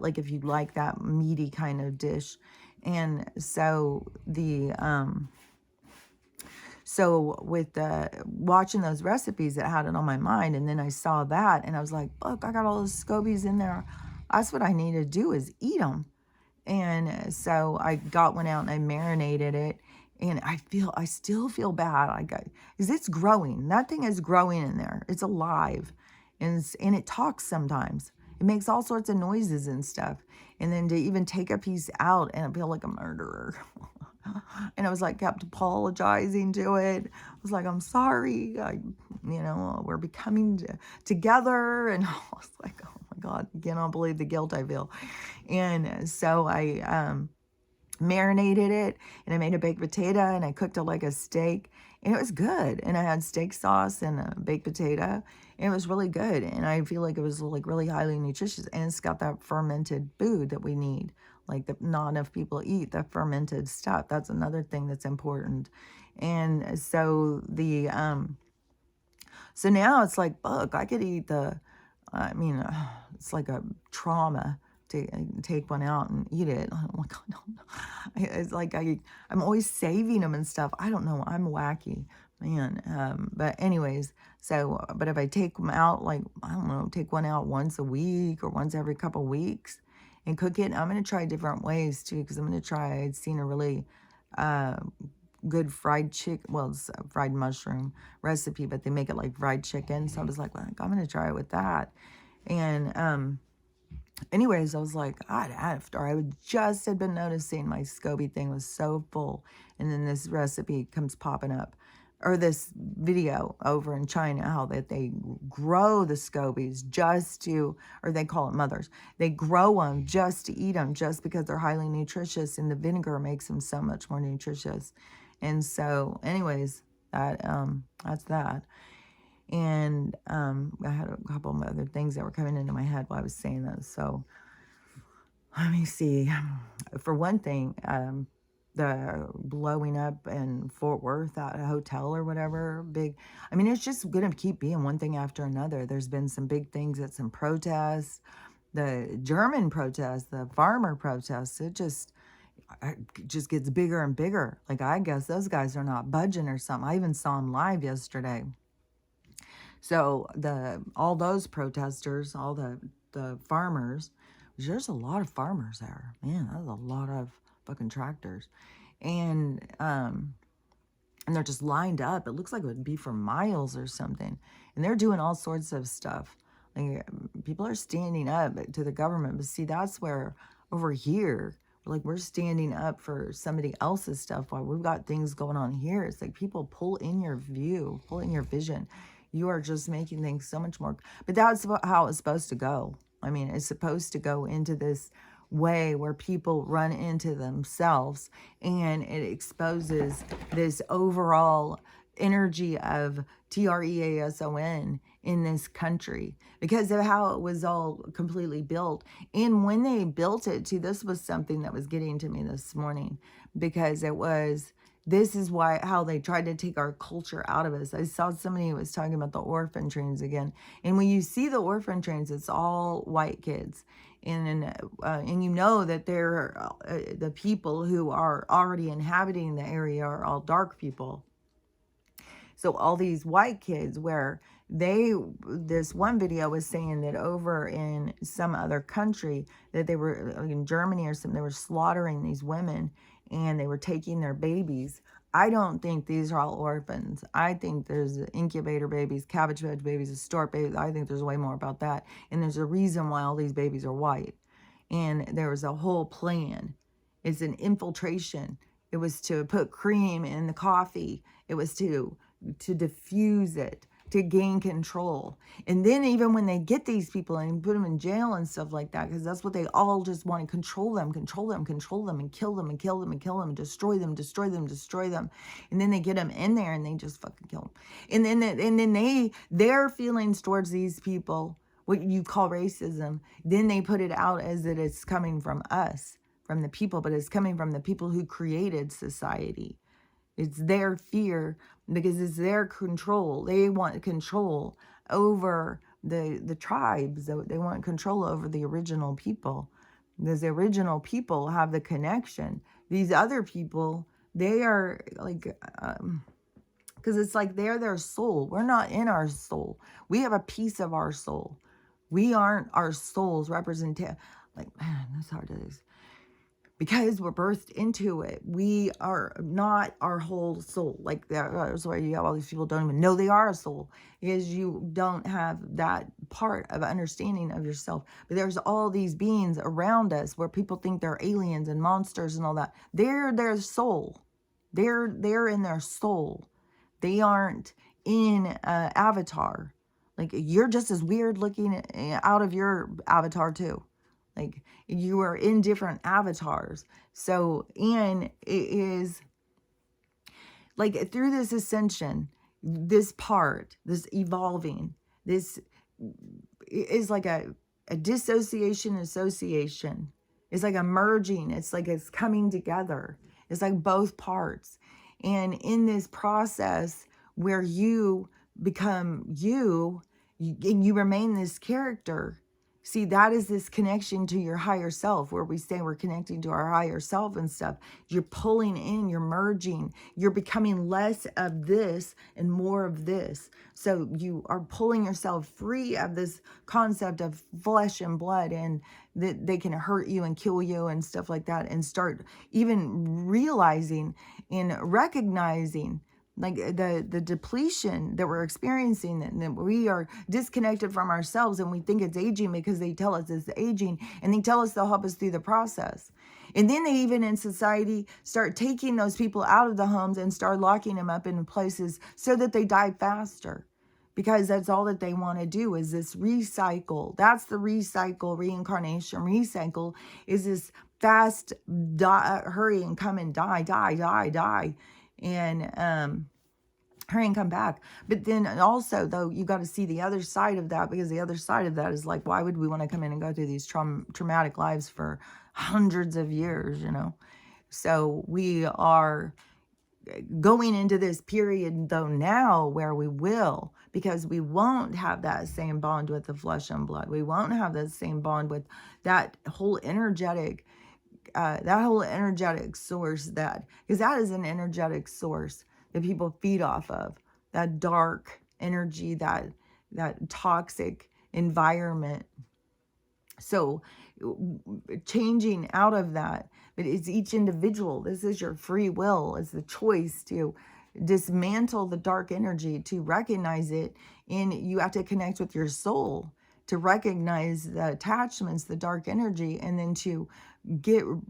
like, if you like that meaty kind of dish. And so so with watching those recipes, it had it on my mind. And then I saw that, and I was like, look, I got all those scobies in there. That's what I need to do, is eat them. And so I got one out and I marinated it. And I still feel bad. Because it's growing. That thing is growing in there. It's alive. And it talks sometimes. It makes all sorts of noises and stuff. And then to even take a piece out, and I feel like a murderer. And I was like, kept apologizing to it. I was like, I'm sorry. We're becoming together. And I was like, oh my God, I cannot believe the guilt I feel. And so I marinated it, and I made a baked potato, and I cooked it like a steak, and it was good. And I had steak sauce and a baked potato, and it was really good. And I feel like it was like really highly nutritious, and it's got that fermented food that we need. Like, not enough people eat the fermented stuff. That's another thing that's important. And so so now it's like, fuck, I could eat it's like a trauma to take one out and eat it. I'm like, I don't know. It's like I'm always saving them and stuff. I don't know. I'm wacky, man. But anyways, but if I take them out, like, I don't know, take one out once a week or once every couple weeks, and cook it. I'm going to try different ways too, because I'm going to try, I'd seen a really uh, good fried chicken, well, it's a fried mushroom recipe, but they make it like fried chicken. So I was like, I'm going to try it with that. And anyways, I was like, God, after I just had been noticing my SCOBY thing was so full. And then this recipe comes popping up, or this video over in China, how that they grow the SCOBYs just to, or they call it mothers. They grow them just to eat them, just because they're highly nutritious, and the vinegar makes them so much more nutritious. And so, anyways, that's that. And I had a couple of other things that were coming into my head while I was saying this. So let me see. For one thing, the blowing up in Fort Worth, that hotel or whatever, big. I mean, it's just going to keep being one thing after another. There's been some big things at some protests, the German protests, the farmer protests. It just gets bigger and bigger. Like, I guess those guys are not budging or something. I even saw them live yesterday. So all those protesters, all the farmers, there's a lot of farmers there. Man, that's a lot of fucking tractors. And they're just lined up. It looks like it would be for miles or something. And they're doing all sorts of stuff. Like, people are standing up to the government. But see, that's where over here, like, we're standing up for somebody else's stuff while we've got things going on here. It's like, people pull in your view, pull in your vision. You are just making things so much more. But that's how it's supposed to go. I mean, it's supposed to go into this way where people run into themselves, and it exposes this overall energy of TREASON in this country because of how it was all completely built. And when they built it too, this was something that was getting to me this morning, because this is how they tried to take our culture out of us. I saw somebody who was talking about the orphan trains again. And when you see the orphan trains, it's all white kids. And you know that they're the people who are already inhabiting the area are all dark people. So all these white kids, where this one video was saying that over in some other country, that they were in Germany or something, they were slaughtering these women and they were taking their babies. I don't think these are all orphans. I think there's incubator babies, cabbage patch babies, stork babies. I think there's way more about that. And there's a reason why all these babies are white. And there was a whole plan. It's an infiltration. It was to put cream in the coffee. It was to diffuse it, to gain control. And then even when they get these people and put them in jail and stuff like that, because that's what they all just want to control them, and kill them, and kill them, and kill them, and destroy them. And then they get them in there and they just fucking kill them. And then their feelings towards these people, what you call racism, then they put it out as that it's coming from us, from the people, but it's coming from the people who created society. It's their fear because it's their control. They want control over the tribes. They want control over the original people, because the original people have the connection. These other people, they are like, because it's like they're their soul. We're not in our soul. We have a piece of our soul. We aren't our soul's representative. Like, man, that's hard to do. Because we're birthed into it, we are not our whole soul. Like, that's why you have all these people don't even know they are a soul, because you don't have that part of understanding of yourself. But there's all these beings around us where people think they're aliens and monsters and all that. They're their soul. They're in their soul. They aren't in avatar. Like, you're just as weird looking out of your avatar too. Like, you are in different avatars. So, and it is like through this ascension, this part, this evolving, this is like a dissociation association. It's like a merging. It's like it's coming together. It's like both parts. And in this process where you become you, and you remain this character, See, that is this connection to your higher self, where we say we're connecting to our higher self and stuff. You're pulling in, you're merging, you're becoming less of this and more of this. So you are pulling yourself free of this concept of flesh and blood, and that they can hurt you and kill you and stuff like that, and start even realizing and recognizing like the depletion that we're experiencing, and that we are disconnected from ourselves, and we think it's aging because they tell us it's aging, and they tell us they'll help us through the process. And then they even in society start taking those people out of the homes and start locking them up in places so that they die faster, because that's all that they want to do is this recycle. That's the recycle, reincarnation. Recycle is this fast hurry and come and die, and hurry and come back. But then also, though, you got to see the other side of that, because the other side of that is like, why would we want to come in and go through these traumatic lives for hundreds of years, you know? So we are going into this period, though, now where we will, because we won't have that same bond with the flesh and blood. We won't have that same bond with that whole energetic source, that, because that is an energetic source that people feed off of, that dark energy, that toxic environment. So changing out of that, but it's each individual. This is your free will. It's the choice to dismantle the dark energy, to recognize it. And you have to connect with your soul to recognize the attachments, the dark energy, and then to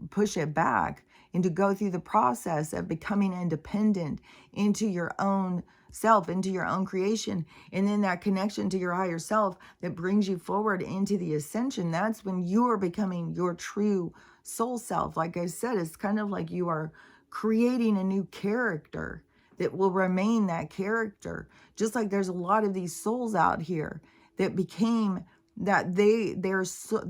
push it back, and to go through the process of becoming independent into your own self, into your own creation. And then that connection to your higher self that brings you forward into the ascension. That's when you are becoming your true soul self. Like I said, it's kind of like you are creating a new character that will remain that character. Just like there's a lot of these souls out here that became that their soul,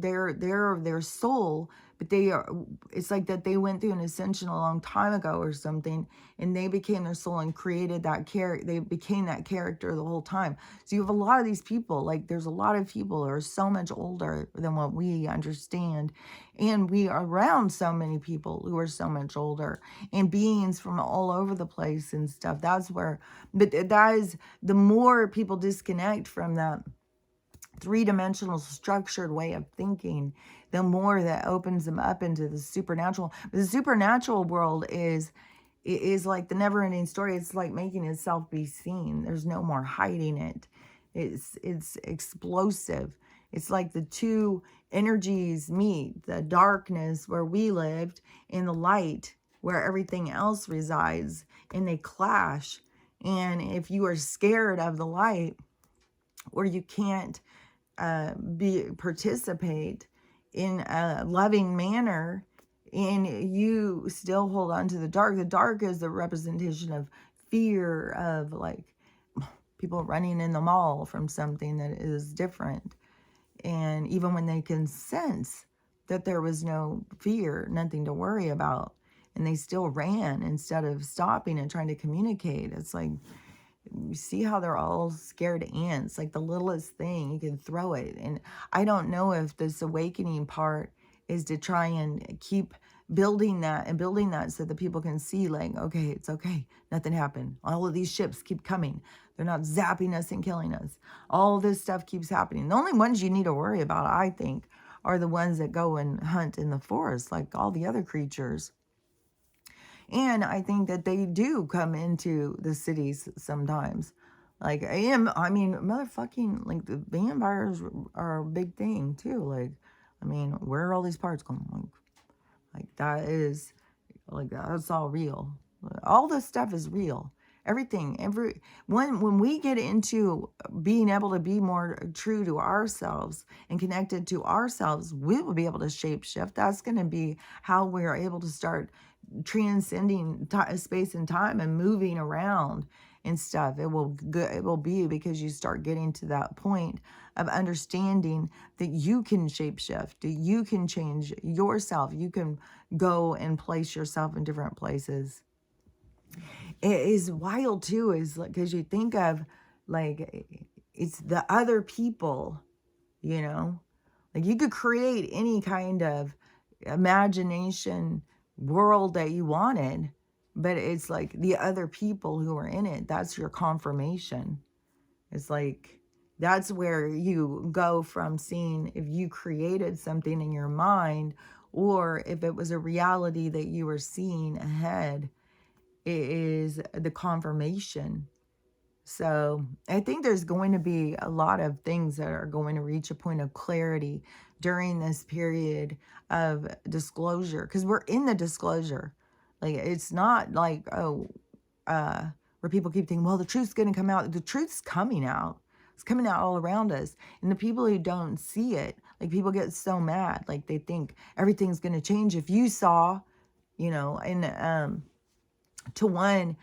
but they are, it's like that they went through an ascension a long time ago or something, and they became their soul and created that character. They became that character the whole time. So you have a lot of these people, like there's a lot of people who are so much older than what we understand, and we are around so many people who are so much older, and beings from all over the place and stuff. That's where, but that is, the more people disconnect from that three-dimensional structured way of thinking, the more that opens them up into the supernatural. But the supernatural world is like the never-ending story. It's like making itself be seen. There's no more hiding it. It's explosive. It's like the two energies meet, the darkness where we lived and the light where everything else resides, and they clash. And if you are scared of the light, or you can't participate in a loving manner, and you still hold on to the dark. The dark is the representation of fear, of like people running in the mall from something that is different. And even when they can sense that there was no fear, nothing to worry about, and they still ran instead of stopping and trying to communicate. It's like, you see how they're all scared ants, like the littlest thing, you can throw it. And I don't know if this awakening part is to try and keep building that so that people can see, like, okay, it's okay, nothing happened. All of these ships keep coming. They're not zapping us and killing us. All this stuff keeps happening. The only ones you need to worry about, I think, are the ones that go and hunt in the forest, like all the other creatures. And I think that they do come into the cities sometimes. Like, motherfucking, like, the vampires are a big thing, too. Like, I mean, where are all these parts coming? Like, that is, like, that's all real. All this stuff is real. Everything, when we get into being able to be more true to ourselves and connected to ourselves, we will be able to shape shift. That's going to be how we're able to start transcending space and time and moving around and stuff. It will be because you start getting to that point of understanding that you can shapeshift, that you can change yourself, you can go and place yourself in different places. It is wild too, is like, because you think of, like, it's the other people, you know, Like you could create any kind of imagination world that you wanted, but it's like the other people who are in it, that's your confirmation. It's like that's where you go from seeing if you created something in your mind or if it was a reality that you were seeing ahead. It is the confirmation. So I think there's going to be a lot of things that are going to reach a point of clarity during this period of disclosure, because we're in the disclosure. Like it's not like, oh, where people keep thinking, well, the truth's going to come out. The truth's coming out. It's coming out all around us. And the people who don't see it, like people get so mad, like they think everything's going to change. If you saw, and to one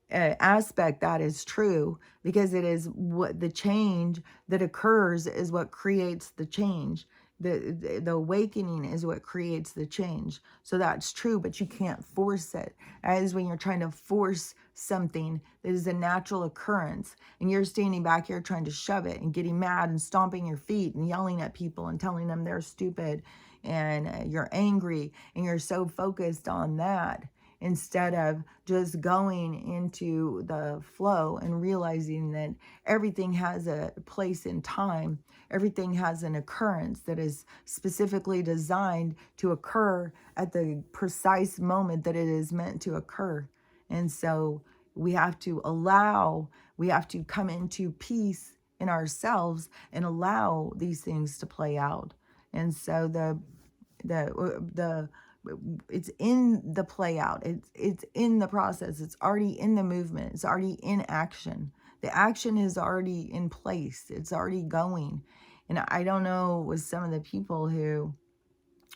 aspect that is true, because it is what the change that occurs is what creates the change. The awakening is what creates the change. So that's true, but you can't force it. As when you're trying to force something that is a natural occurrence and you're standing back here trying to shove it and getting mad and stomping your feet and yelling at people and telling them they're stupid, and you're angry and you're so focused on that, instead of just going into the flow and realizing that everything has a place in time. Everything has an occurrence that is specifically designed to occur at the precise moment that it is meant to occur. And so we have to come into peace in ourselves and allow these things to play out. And so the it's in the play out. It's in the process. It's already in the movement. It's already in action. The action is already in place. It's already going. And I don't know with some of the people who,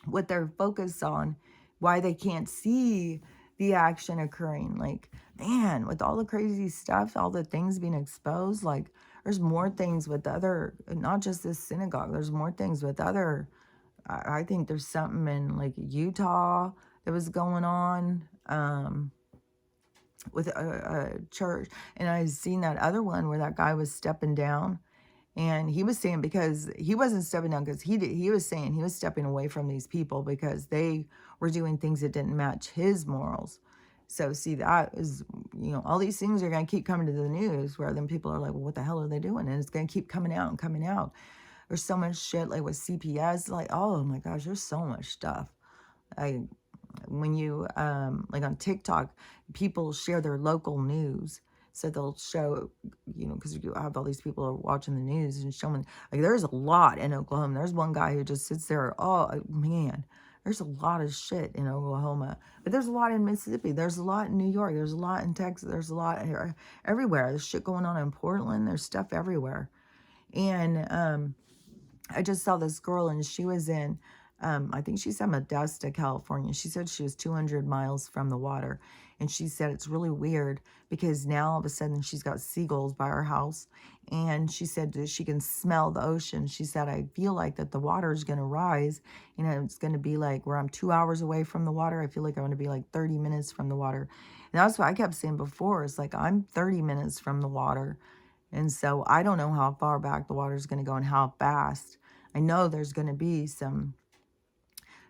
what they're focused on, why they can't see the action occurring. Like, man, with all the crazy stuff, all the things being exposed, like there's more things with other, not just this synagogue, there's more things with other, I think there's something in like Utah that was going on with a church. And I seen that other one where that guy was stepping down. And he was saying, because he wasn't stepping down, because he was saying he was stepping away from these people because they were doing things that didn't match his morals. So see, that is, all these things are going to keep coming to the news where then people are like, well, what the hell are they doing? And it's going to keep coming out and coming out. There's so much shit like with CPS, like, oh my gosh, there's so much stuff. When you, like on TikTok, people share their local news. So they'll show, because you have all these people are watching the news and showing, like, there's a lot in Oklahoma. There's one guy who just sits there, oh man, there's a lot of shit in Oklahoma. But there's a lot in Mississippi. There's a lot in New York. There's a lot in Texas. There's a lot everywhere. There's shit going on in Portland. There's stuff everywhere. And I just saw this girl, and she was in, I think she's in Modesto, California. She said she was 200 miles from the water. And she said it's really weird because now all of a sudden she's got seagulls by her house. And she said that she can smell the ocean. She said, I feel like that the water is going to rise. It's going to be like where I'm 2 hours away from the water. I feel like I'm going to be like 30 minutes from the water. And that's what I kept saying before. It's like I'm 30 minutes from the water. And so I don't know how far back the water is going to go and how fast. I know there's going to be some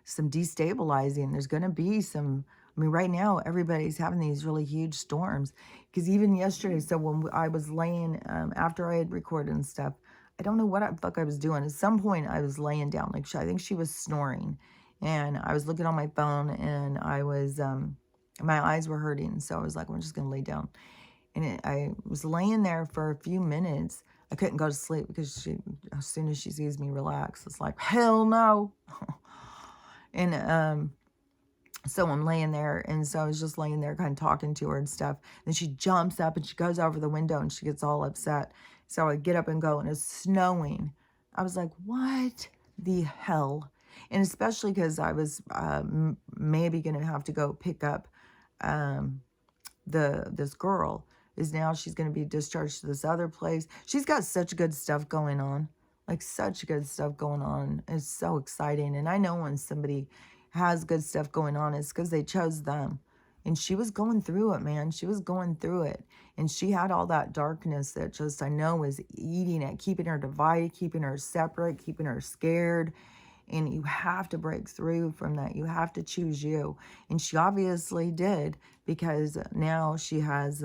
destabilizing. There's going to be some, right now, everybody's having these really huge storms. Because even yesterday, so when I was laying, after I had recorded and stuff, I don't know what the fuck I was doing. At some point, I was laying down. Like, I think she was snoring. And I was looking on my phone, and I was, my eyes were hurting. So I was like, I'm just going to lay down. And I was laying there for a few minutes. I couldn't go to sleep because as soon as she sees me relax, it's like, hell no. And so I'm laying there. And so I was just laying there kind of talking to her and stuff. Then she jumps up and she goes over the window and she gets all upset. So I get up and go, and it's snowing. I was like, what the hell? And especially because I was maybe going to have to go pick up this girl. Is now she's going to be discharged to this other place. She's got such good stuff going on. Like, such good stuff going on. It's so exciting. And I know when somebody has good stuff going on, it's because they chose them. And she was going through it, man. She was going through it. And she had all that darkness that just, I know, was eating it, keeping her divided, keeping her separate, keeping her scared. And you have to break through from that. You have to choose you. And she obviously did, because now she has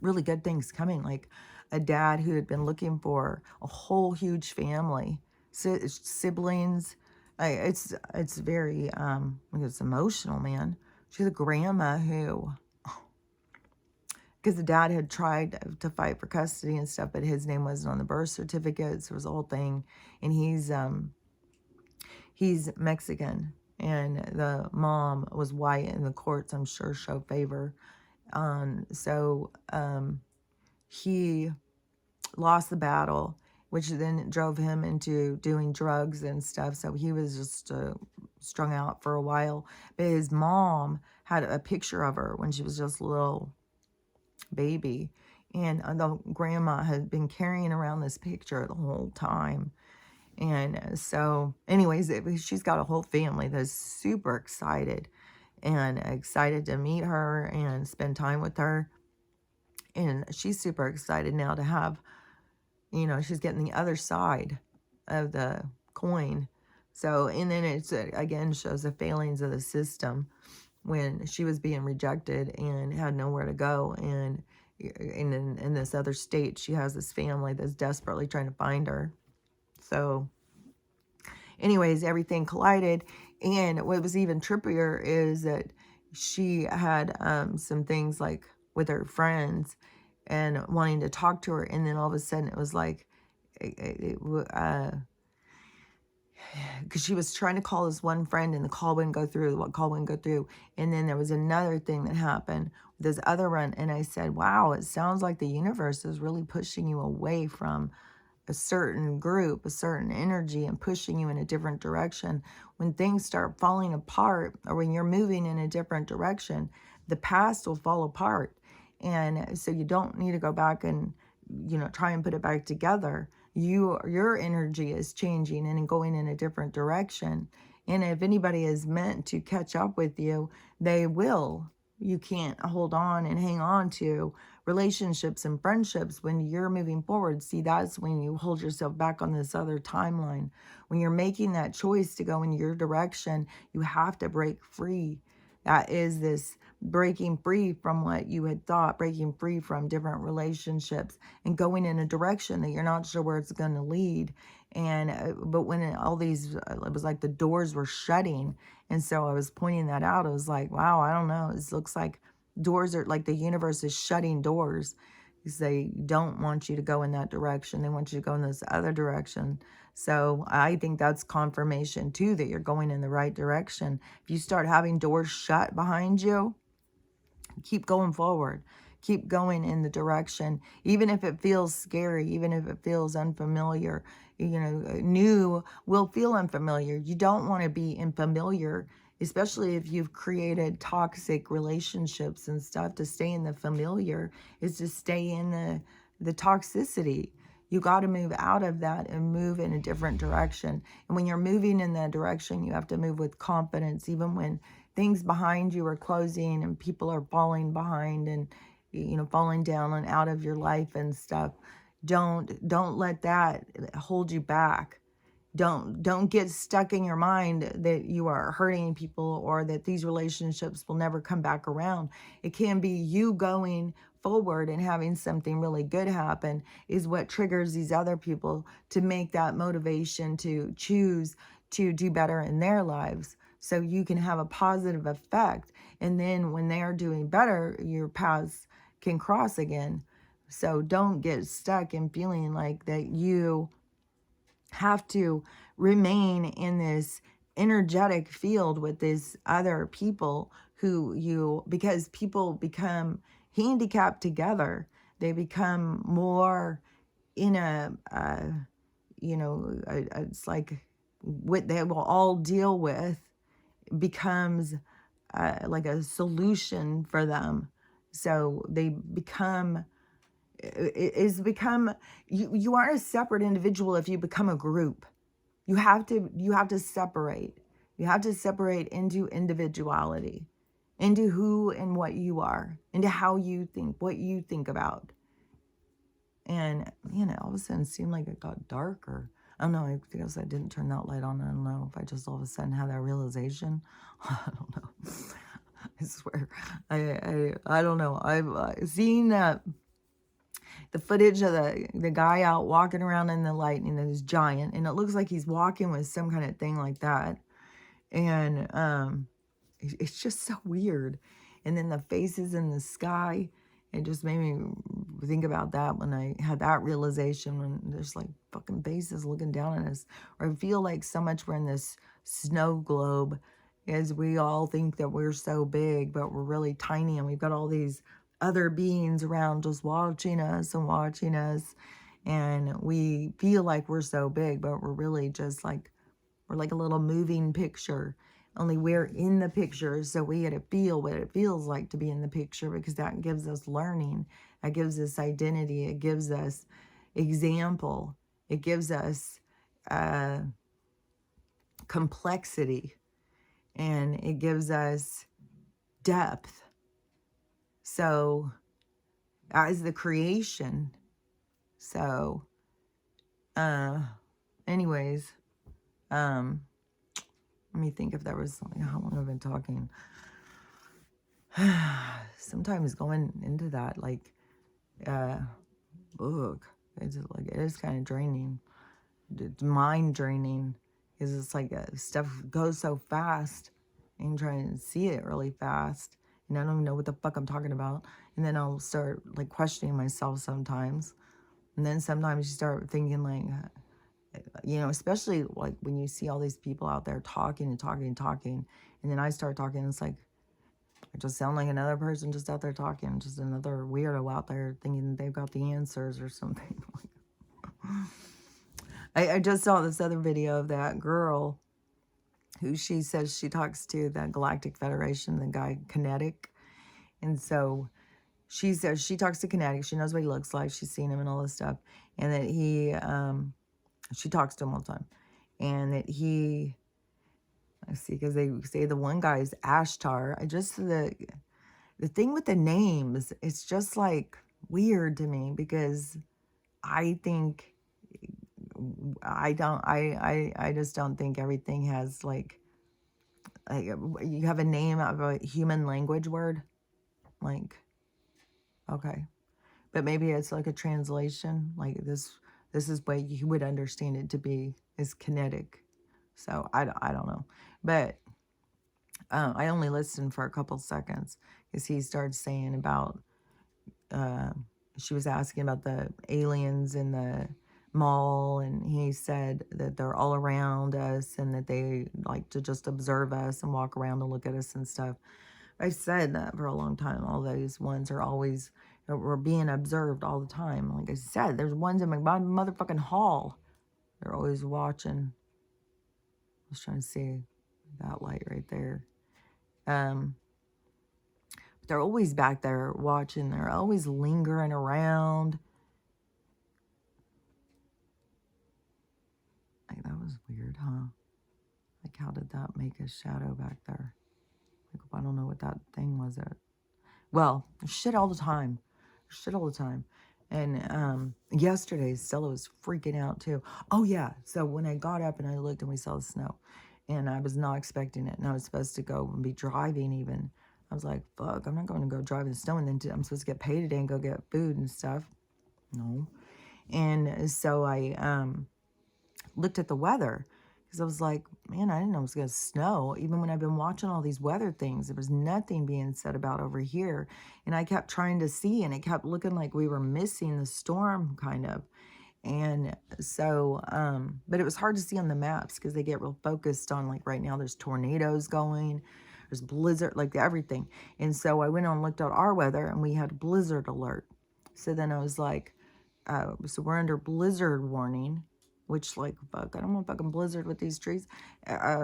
really good things coming, like a dad who had been looking for a whole huge family, siblings. It's very it's emotional, man. She's a grandma who, because the dad had tried to fight for custody and stuff, but his name wasn't on the birth certificate, so it was a whole thing. And he's Mexican, and the mom was white, and the courts, I'm sure, show favor. So he lost the battle, which then drove him into doing drugs and stuff. So he was just strung out for a while. But his mom had a picture of her when she was just a little baby. And the grandma had been carrying around this picture the whole time. And so, anyways, she's got a whole family that's super excited and excited to meet her and spend time with her. And she's super excited now to have, she's getting the other side of the coin. So, and then it's, again, shows the failings of the system when she was being rejected and had nowhere to go. And in this other state, she has this family that's desperately trying to find her. So, anyways, everything collided. And what was even trippier is that she had some things like with her friends and wanting to talk to her. And then all of a sudden it was like, because she was trying to call this one friend and the call wouldn't go through, And then there was another thing that happened with this other one. And I said, wow, it sounds like the universe is really pushing you away from a certain group, a certain energy, and pushing you in a different direction. When things start falling apart, or when you're moving in a different direction, the past will fall apart. And so you don't need to go back and, try and put it back together. Your energy is changing and going in a different direction. And if anybody is meant to catch up with you, they will. You can't hold on and hang on to relationships and friendships when you're moving forward. See, that's when you hold yourself back on this other timeline. When you're making that choice to go in your direction, you have to break free. That is this breaking free from what you had thought, breaking free from different relationships and going in a direction that you're not sure where it's going to lead. And but when it was like the doors were shutting. And so I was pointing that out. I was like, wow, I don't know. It looks like doors are like the universe is shutting doors because they don't want you to go in that direction. They want you to go in this other direction. So I think that's confirmation too, that you're going in the right direction. If you start having doors shut behind you, keep going forward. Keep going in the direction, even if it feels scary, even if it feels unfamiliar. New will feel unfamiliar. You don't want to be unfamiliar, especially if you've created toxic relationships and stuff. To stay in the familiar is to stay in the toxicity. You got to move out of that and move in a different direction. And when you're moving in that direction, you have to move with confidence, even when things behind you are closing and people are falling behind and falling down and out of your life and stuff. Don't let that hold you back. Don't get stuck in your mind that you are hurting people or that these relationships will never come back around. It can be you going forward and having something really good happen is what triggers these other people to make that motivation to choose to do better in their lives, so you can have a positive effect. And then when they are doing better, your paths can cross again. So don't get stuck in feeling like that you have to remain in this energetic field with these other people because people become handicapped together. They become more in it's like what they will all deal with becomes like a solution for them. So they become, you aren't a separate individual if you become a group. You have to separate. You have to separate into individuality, into who and what you are, into how you think, what you think about. And, all of a sudden it seemed like it got darker. Oh no, I guess I didn't turn that light on. I don't know if I just all of a sudden had that realization. I don't know. I swear. I don't know. I've seen the footage of the guy out walking around in the lightning that is giant, and it looks like he's walking with some kind of thing like that. And it's just so weird. And then the faces in the sky, it just made me think about that when I had that realization, when there's like fucking faces looking down at us. Or I feel like so much we're in this snow globe, as we all think that we're so big, but we're really tiny, and we've got all these other beings around just watching us and watching us. And we feel like we're so big, but we're really just like, we're like a little moving picture. Only we're in the picture, so we get to feel what it feels like to be in the picture, because that gives us learning. That gives us identity. It gives us example. It gives us complexity. And it gives us depth. So, as the creation. So, anyways, let me think if there was something. How long have I been talking? Sometimes going into that, like, book, it's like, it is kind of draining. It's mind draining, because it's like stuff goes so fast, and you try and see it really fast, and I don't even know what the fuck I'm talking about. And then I'll start like questioning myself sometimes. And then sometimes you start thinking like, especially like when you see all these people out there talking and talking and talking, and then I start talking, and it's like, I just sound like another person just out there talking, just another weirdo out there thinking they've got the answers or something. I just saw this other video of that girl who she says she talks to the Galactic Federation, the guy Kinetic. And so she says she talks to Kinetic. She knows what he looks like. She's seen him and all this stuff. And that she talks to him all the time. And that I see, because they say the one guy is Ashtar. The thing with the names, it's just like weird to me, because I think, I just don't think everything has like you have a name of a human language word, like, okay, but maybe it's like a translation, like this is what you would understand it to be, is kinetic. So I don't know, but I only listened for a couple seconds, because he started saying about she was asking about the aliens in the mall, and he said that they're all around us, and that they like to just observe us and walk around and look at us and stuff. I've said that for a long time. All those ones are always, we're being observed all the time. Like I said, there's ones in my motherfucking hall. They're always watching. I was trying to see that light right there. They're always back there watching. They're always lingering around. Like, that was weird, huh? Like, how did that make a shadow back there? Like, I don't know what that thing was. Well, shit all the time. Shit all the time. And yesterday, Stella was freaking out too. Oh, yeah. So when I got up and I looked and we saw the snow, and I was not expecting it, and I was supposed to go and be driving even. I was like, fuck, I'm not going to go drive in the snow, and then I'm supposed to get paid today and go get food and stuff. No. And so I looked at the weather, because I was like, man, I didn't know it was going to snow. Even when I've been watching all these weather things, there was nothing being said about over here. And I kept trying to see, and it kept looking like we were missing the storm, kind of. And so, but it was hard to see on the maps, because they get real focused on, like, right now there's tornadoes going, there's blizzard, like everything. And so I went on and looked at our weather, and we had a blizzard alert. So then I was like, so we're under blizzard warning, which, like, fuck, I don't want fucking blizzard with these trees.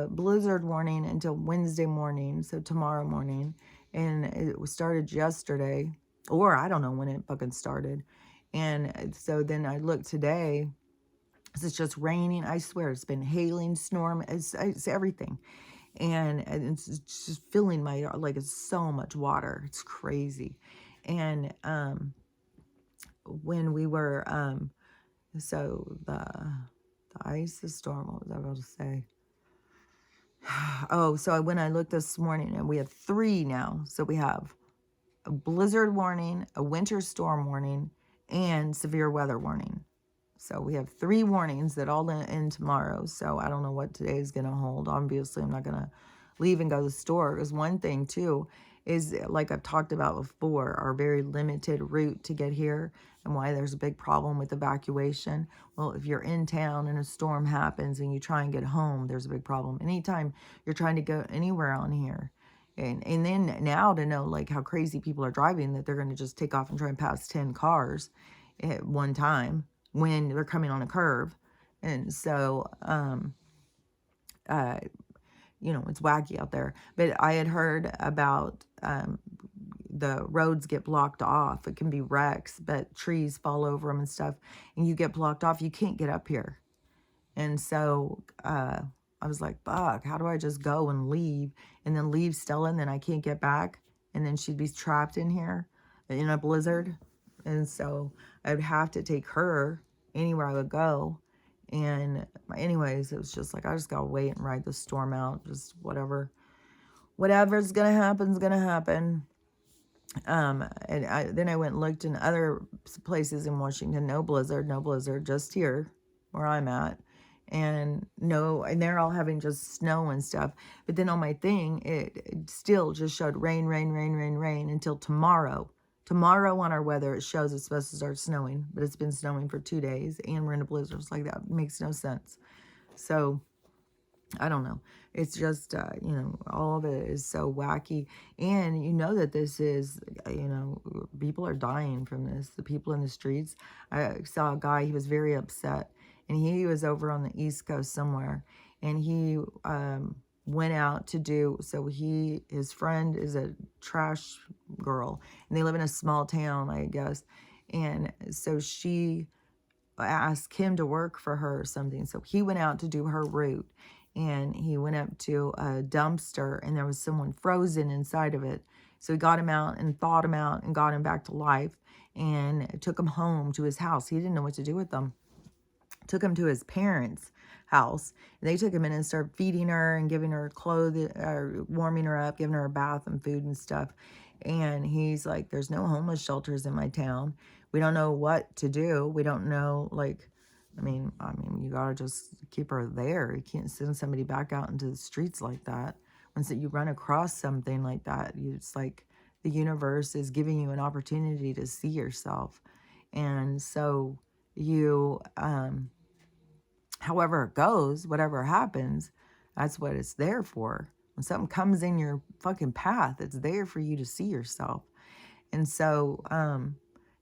Blizzard warning until Wednesday morning, so tomorrow morning. And it started yesterday, or I don't know when it fucking started. And so then I looked today, it's just raining. I swear, it's been hailing, storm, it's everything. And it's just filling my yard, like, it's so much water. It's crazy. And when we were, so the Ice the storm. What was I about to say? Oh, so when I looked this morning, and we have 3 now. So we have a blizzard warning, a winter storm warning, and severe weather warning. So we have 3 warnings that all end tomorrow. So I don't know what today is going to hold. Obviously, I'm not going to leave and go to the store. Because one thing, too, is like I've talked about before, our very limited route to get here and why there's a big problem with evacuation. Well, if you're in town and a storm happens and you try and get home, there's a big problem. Anytime you're trying to go anywhere on here, and then now to know like how crazy people are driving, that they're going to just take off and try and pass 10 cars at one time when they're coming on a curve. And so, you know, it's wacky out there. But I had heard about the roads get blocked off. It can be wrecks, but trees fall over them and stuff, and you get blocked off. You can't get up here. And so I was like, fuck, how do I just go and leave and then leave Stella and then I can't get back? And then she'd be trapped in here in a blizzard. And so I would have to take her anywhere I would go. And anyways, it was just like, I just gotta wait and ride the storm out. Just whatever's gonna happen is gonna happen. And then I went and looked in other places in Washington. No blizzard, just here where I'm at. And they're all having just snow and stuff. But then on my thing, it still just showed rain until tomorrow. Tomorrow on our weather, it shows it's supposed to start snowing, but it's been snowing for 2 days, and we're in a blizzard. It's like, that makes no sense. So I don't know. It's just, you know, all of it is so wacky. And you know that this is, you know, people are dying from this. The people in the streets. I saw a guy, he was very upset. And he was over on the East Coast somewhere. And he went out to do, so his friend is a trash girl. And they live in a small town, I guess. And so she asked him to work for her or something. So he went out to do her route. And he went up to a dumpster, and there was someone frozen inside of it. So he got him out and thawed him out and got him back to life and took him home to his house. He didn't know what to do with them. Took him to his parents' house. And they took him in and started feeding her and giving her clothes, warming her up, giving her a bath and food and stuff. And he's like, there's no homeless shelters in my town. We don't know what to do. We don't know, like, I mean, you gotta just keep her there. You can't send somebody back out into the streets like that. Once you run across something like that, it's like the universe is giving you an opportunity to see yourself. And so you, however it goes, whatever happens, that's what it's there for. When something comes in your fucking path, it's there for you to see yourself. And so,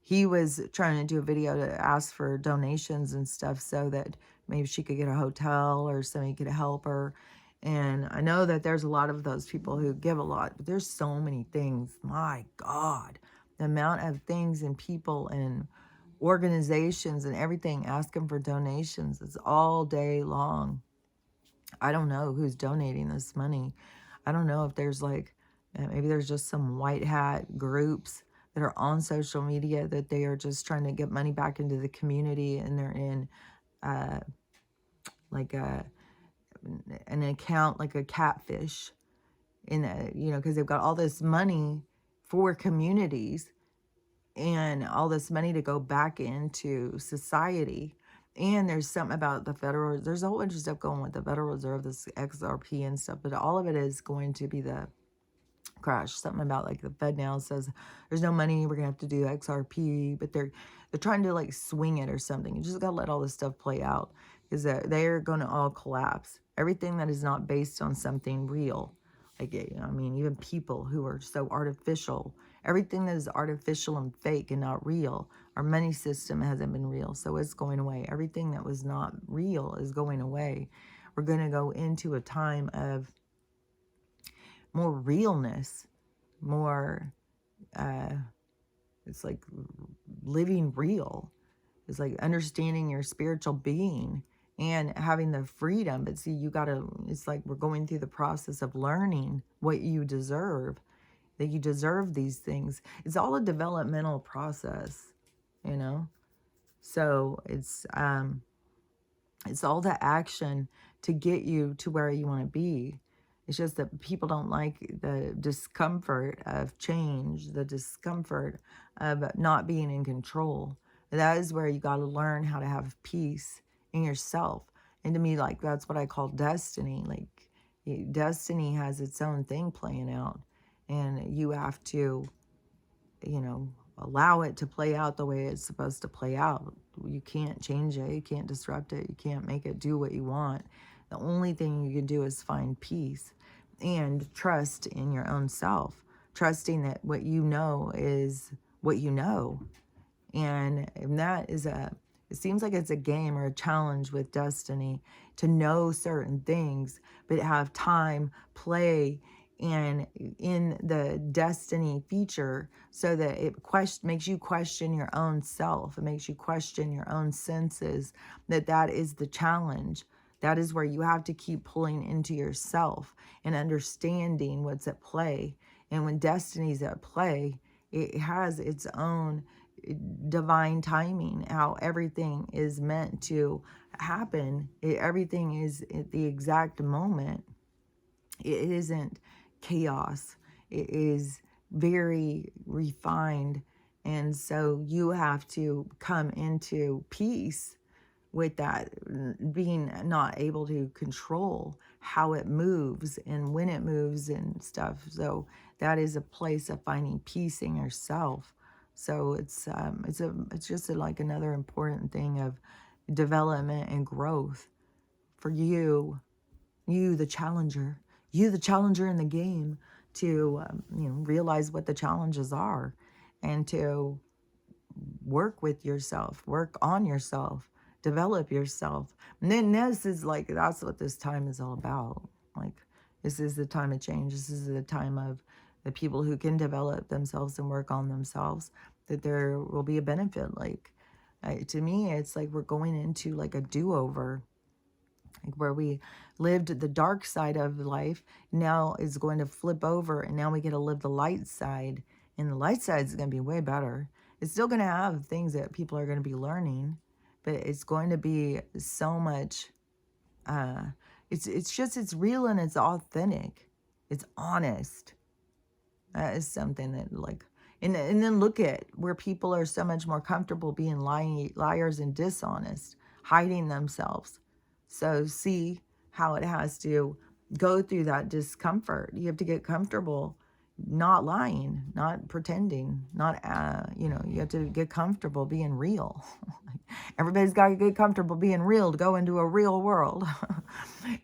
he was trying to do a video to ask for donations and stuff so that maybe she could get a hotel or somebody could help her. And I know that there's a lot of those people who give a lot, but there's so many things. My God, the amount of things and people and organizations and everything asking for donations is all day long. I don't know who's donating this money. I don't know if there's like, maybe there's just some white hat groups that are on social media that they are just trying to get money back into the community, and they're in like an account like a catfish in you know, because they've got all this money for communities and all this money to go back into society. And there's something about the Federal, there's a whole bunch of stuff going with the Federal Reserve, this XRP and stuff, but all of it is going to be the crash. Something about like the Fed now says there's no money, we're gonna have to do XRP, but they're trying to like swing it or something. You just gotta let all this stuff play out, because they're gonna all collapse. Everything that is not based on something real, like, you know, I mean, even people who are so artificial, everything that is artificial and fake and not real, our money system hasn't been real, so it's going away. Everything that was not real is going away. We're gonna go into a time of more realness, more, it's like living real. It's like understanding your spiritual being and having the freedom. But see, you gotta, it's like we're going through the process of learning what you deserve, that you deserve these things. It's all a developmental process, you know? So it's It's all the action to get you to where you want to be. It's just that people don't like the discomfort of change, the discomfort of not being in control. That is where you got to learn how to have peace in yourself. And to me, like, that's what I call destiny. Like, destiny has its own thing playing out. And you have to, you know, allow it to play out the way it's supposed to play out. You can't change it. You can't disrupt it. You can't make it do what you want. The only thing you can do is find peace and trust in your own self, trusting that what you know is what you know. And that is it seems like it's a game or a challenge with destiny to know certain things, but have time, play, and in the destiny feature so that it makes you question your own self. It makes you question your own senses, that is the challenge. That is where you have to keep pulling into yourself and understanding what's at play. And when destiny's at play, it has its own divine timing, how everything is meant to happen. Everything is at the exact moment. It isn't chaos. It is very refined. And so you have to come into peace with that, being not able to control how it moves and when it moves and stuff. So that is a place of finding peace in yourself. So it's just like another important thing of development and growth for you, the challenger, in the game, to realize what the challenges are, and to work with yourself, work on yourself, develop yourself. And then this is like, that's what this time is all about. Like, this is the time of change. This is the time of the people who can develop themselves and work on themselves, that there will be a benefit. Like, to me, it's like we're going into like a do-over, like where we lived the dark side of life, now is going to flip over, and now we get to live the light side. And the light side is going to be way better. It's still going to have things that people are going to be learning, but it's going to be so much, it's real and it's authentic. It's honest. That is something that, like, and then look at where people are so much more comfortable being liars and dishonest, hiding themselves. So see how it has to go through that discomfort. You have to get comfortable not lying, not pretending, not, you have to get comfortable being real. Everybody's got to get comfortable being real to go into a real world.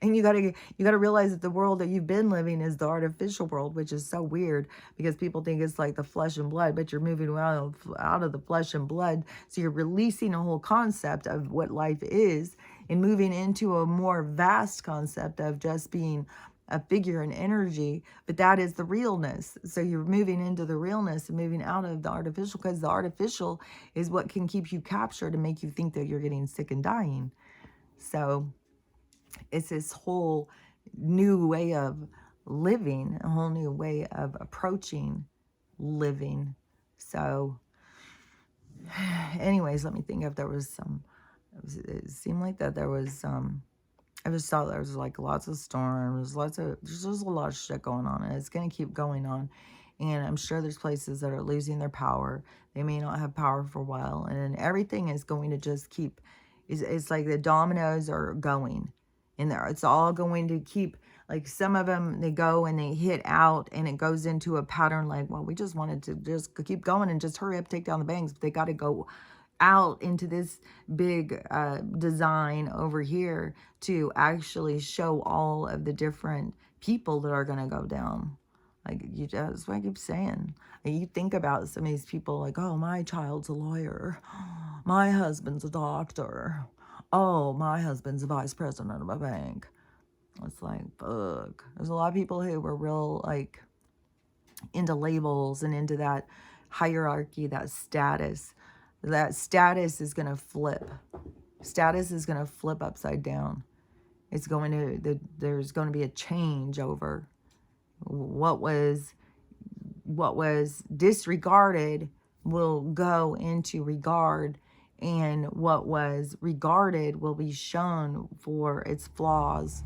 And you got to realize that the world that you've been living is the artificial world, which is so weird because people think it's like the flesh and blood, but you're moving out of the flesh and blood. So you're releasing a whole concept of what life is and moving into a more vast concept of just being a figure and energy, but that is the realness. So you're moving into the realness and moving out of the artificial, because the artificial is what can keep you captured and make you think that you're getting sick and dying. So it's this whole new way of living, a whole new way of approaching living. So anyways, let me think if there was some, it seemed like that there was I just saw there was like lots of storms, there's just a lot of shit going on, and it's going to keep going on. And I'm sure there's places that are losing their power. They may not have power for a while, and everything is going to just keep, it's like the dominoes are going in there. It's all going to keep, like, some of them, they go and they hit out and it goes into a pattern like, well, we just wanted to just keep going and just hurry up, take down the banks, but they got to go out into this big design over here to actually show all of the different people that are going to go down. Like, that's what I keep saying. And you think about some of these people like, oh, my child's a lawyer. My husband's a doctor. Oh, my husband's a vice president of a bank. It's like, fuck. There's a lot of people who were real, like, into labels and into that hierarchy, that status. That status is going to flip. Status is going to flip upside down. It's going to, there's going to be a change over what was disregarded will go into regard, and what was regarded will be shown for its flaws.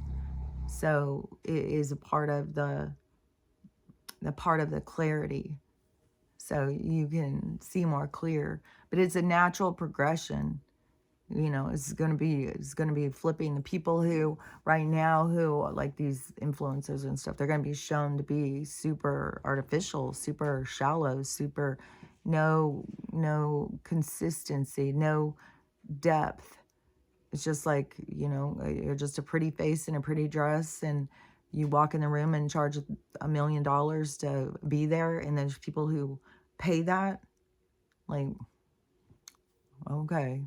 So it is a part of the clarity, so you can see more clear. But it's a natural progression. It's going to be flipping the people who right now, who like these influencers and stuff, they're going to be shown to be super artificial, super shallow, super no consistency, no depth. It's just like, you're just a pretty face in a pretty dress, and you walk in the room and charge $1 million to be there, and there's people who pay that. Like, okay.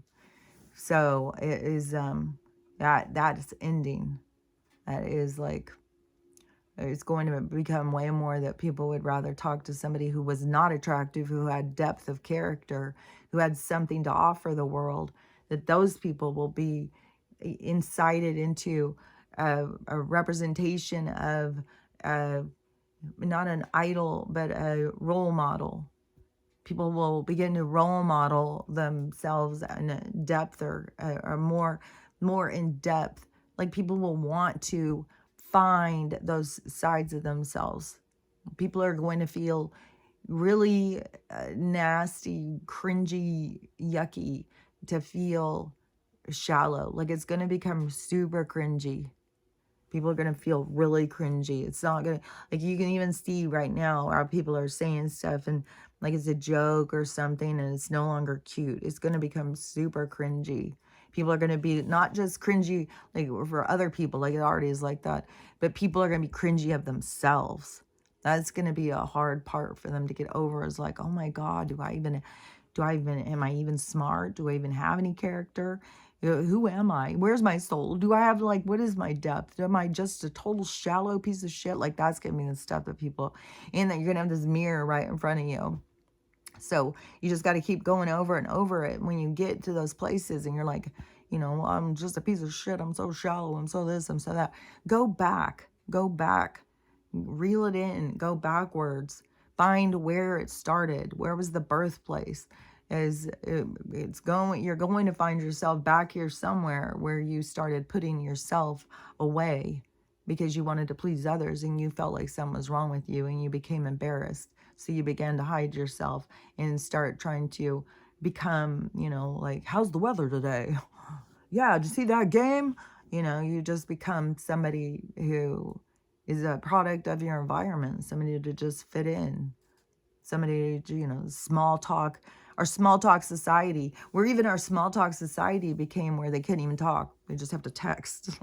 So it is that is ending. That is like, it's going to become way more that people would rather talk to somebody who was not attractive, who had depth of character, who had something to offer the world, that those people will be incited into a representation of not an idol, but a role model. People will begin to role model themselves in a depth, or more in depth. Like, people will want to find those sides of themselves. People are going to feel really nasty, cringy, yucky to feel shallow. Like, it's going to become super cringy. People are going to feel really cringy. It's not going to, like, you can even see right now how people are saying stuff and like it's a joke or something, and it's no longer cute. It's going to become super cringy. People are going to be not just cringy like for other people, like it already is like that, but people are going to be cringy of themselves. That's going to be a hard part for them to get over, is like, oh my God, am I even smart? Do I even have any character? Who am I? Where's my soul? Do I have, like, what is my depth? Am I just a total shallow piece of shit? Like, that's going to be the stuff that people, and that you're going to have this mirror right in front of you. So you just got to keep going over and over it. When you get to those places and you're like, I'm just a piece of shit. I'm so shallow. I'm so this. I'm so that. Go back. Reel it in. Go backwards. Find where it started. Where was the birthplace? You're going to find yourself back here somewhere where you started putting yourself away because you wanted to please others, and you felt like something was wrong with you, and you became embarrassed. So you began to hide yourself and start trying to become, like, how's the weather today? Yeah, did you see that game? You just become somebody who is a product of your environment, somebody to just fit in, somebody to, small talk. Our small talk society, where even our small talk society became where they couldn't even talk. They just have to text.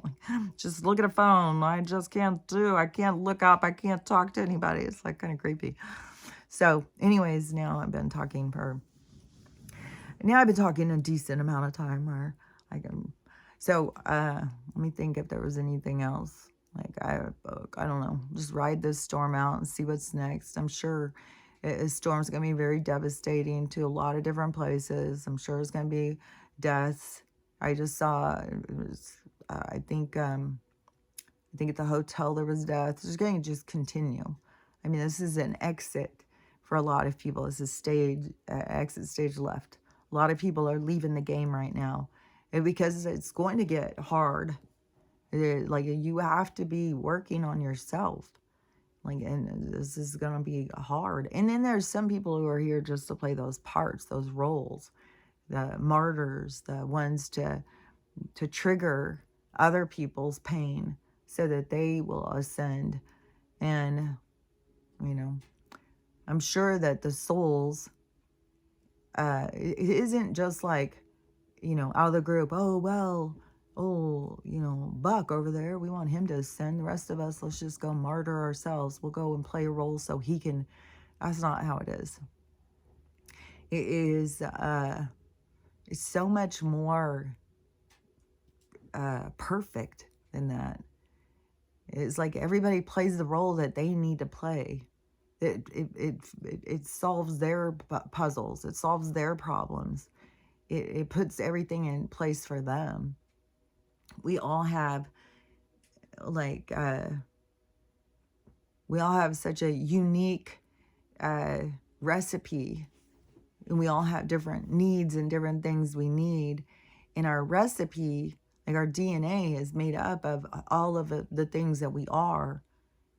Just look at a phone. I can't look up. I can't talk to anybody. It's like kind of creepy. So anyways, now I've been talking a decent amount of time, or I can. So let me think if there was anything else. Like, I don't know. Just ride this storm out and see what's next. I'm sure a storm's going to be very devastating to a lot of different places. I'm sure it's going to be deaths. I just saw, I think at the hotel there was death. It's going to just continue. I mean, this is an exit for a lot of people. This is exit stage left. A lot of people are leaving the game right now, and because it's going to get hard. Like, you have to be working on yourself. Like, and this is going to be hard. And then there's some people who are here just to play those parts, those roles, the martyrs, the ones to trigger other people's pain so that they will ascend. And, I'm sure that the souls, it isn't just like, out of the group, Buck over there, we want him to ascend. The rest of us, let's just go martyr ourselves. We'll go and play a role so he can. That's not how it is. It is it's so much more perfect than that. It's like everybody plays the role that they need to play. It solves their puzzles. It solves their problems. It puts everything in place for them. We all have such a unique recipe and we all have different needs and different things we need. And our recipe, like our DNA, is made up of all of the things that we are,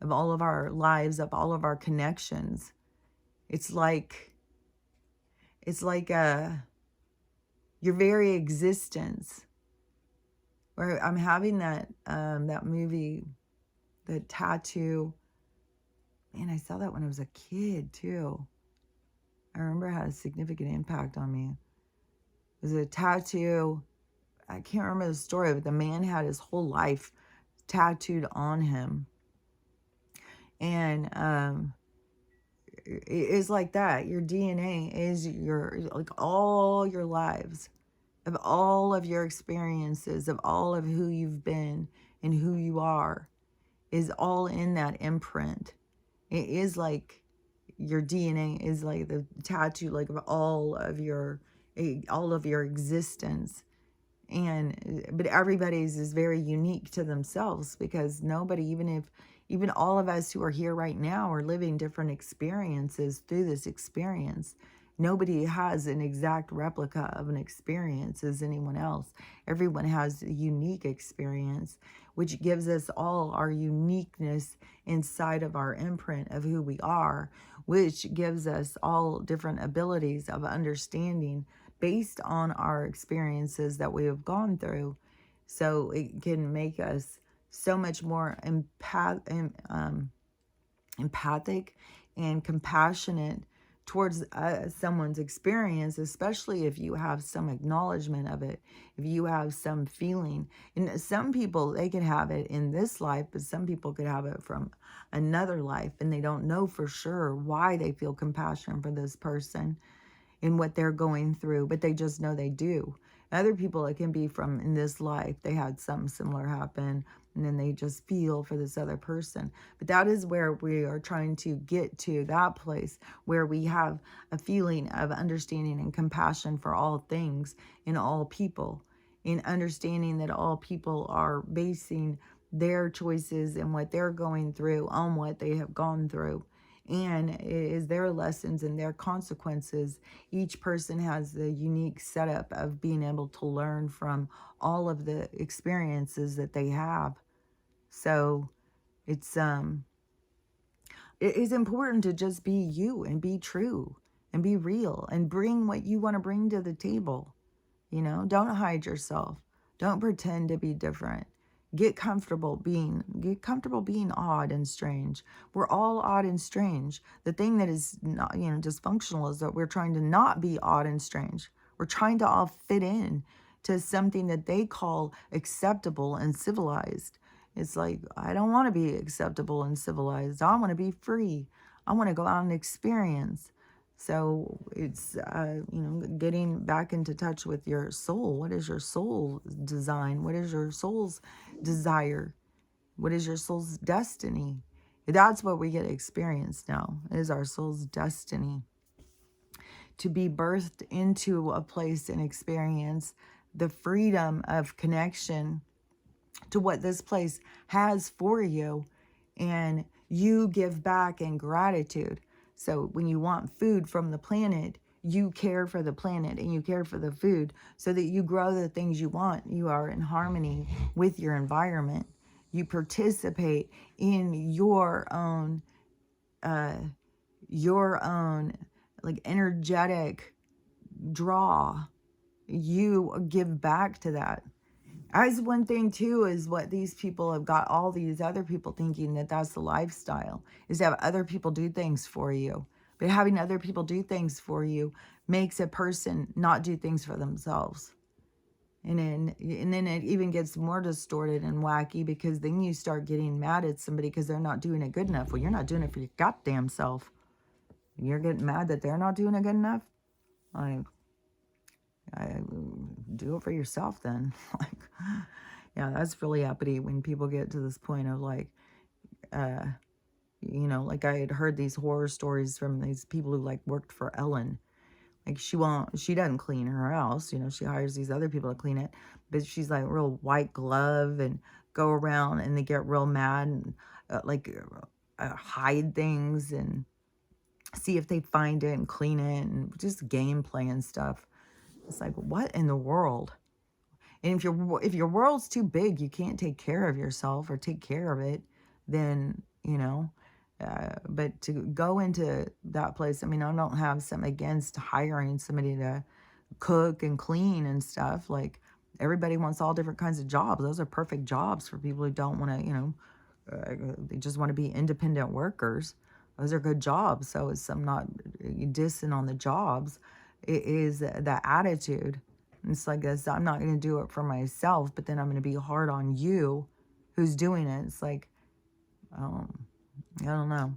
of all of our lives, of all of our connections. It's like your very existence. Where I'm having that movie, The Tattoo. Man, I saw that when I was a kid too. I remember it had a significant impact on me. It was a tattoo. I can't remember the story, but the man had his whole life tattooed on him. And it's like that. Your DNA is like all your lives, of all of your experiences, of all of who you've been and who you are, is all in that imprint. It is like your DNA is like the tattoo, like of all of your existence. But everybody's is very unique to themselves, because nobody, even all of us who are here right now, are living different experiences through this experience. Nobody has an exact replica of an experience as anyone else. Everyone has a unique experience, which gives us all our uniqueness inside of our imprint of who we are, which gives us all different abilities of understanding based on our experiences that we have gone through. So it can make us so much more empathic and compassionate towards someone's experience, especially if you have some acknowledgement of it, if you have some feeling. And some people, they could have it in this life, but some people could have it from another life, and they don't know for sure why they feel compassion for this person in what they're going through, but they just know they do. Other people, it can be from in this life, they had something similar happen, and then they just feel for this other person. But that is where we are trying to get to, that place where we have a feeling of understanding and compassion for all things and all people, in understanding that all people are basing their choices and what they're going through on what they have gone through. And it is their lessons and their consequences. Each person has the unique setup of being able to learn from all of the experiences that they have. So it is important to just be you and be true and be real and bring what you want to bring to the table. Don't hide yourself. Don't pretend to be different. Get comfortable being odd and strange. We're all odd and strange. The thing that is not, dysfunctional is that we're trying to not be odd and strange. We're trying to all fit in to something that they call acceptable and civilized. It's like, I don't want to be acceptable and civilized. I want to be free. I want to go out and experience. So it's, getting back into touch with your soul. What is your soul's design? What is your soul's desire? What is your soul's destiny? That's what we get to experience now, is our soul's destiny. To be birthed into a place and experience the freedom of connection to what this place has for you, and you give back in gratitude. So when you want food from the planet, you care for the planet and you care for the food so that you grow the things you want. You are in harmony with your environment. You participate in your own like energetic draw. You give back to that. As one thing too is what these people have got all these other people thinking that that's the lifestyle, is to have other people do things for you. But having other people do things for you makes a person not do things for themselves. And then it even gets more distorted and wacky, because then you start getting mad at somebody because they're not doing it good enough. Well, you're not doing it for your goddamn self. You're getting mad that they're not doing it good enough? Like, do it for yourself then. Like, yeah, that's really uppity when people get to this point of like, like I had heard these horror stories from these people who like worked for Ellen. Like she doesn't clean her house, she hires these other people to clean it, but she's like real white glove and go around and they get real mad and hide things and see if they find it and clean it and just gameplay and stuff. It's like, what in the world? And if your world's too big, you can't take care of yourself or take care of it, then, but to go into that place, I mean, I don't have something against hiring somebody to cook and clean and stuff. Like, everybody wants all different kinds of jobs. Those are perfect jobs for people who don't want to, they just want to be independent workers. Those are good jobs. So I'm not dissing on the jobs. It is the attitude. It's like this. I'm not going to do it for myself, but then I'm going to be hard on you who's doing it. It's like, I don't know.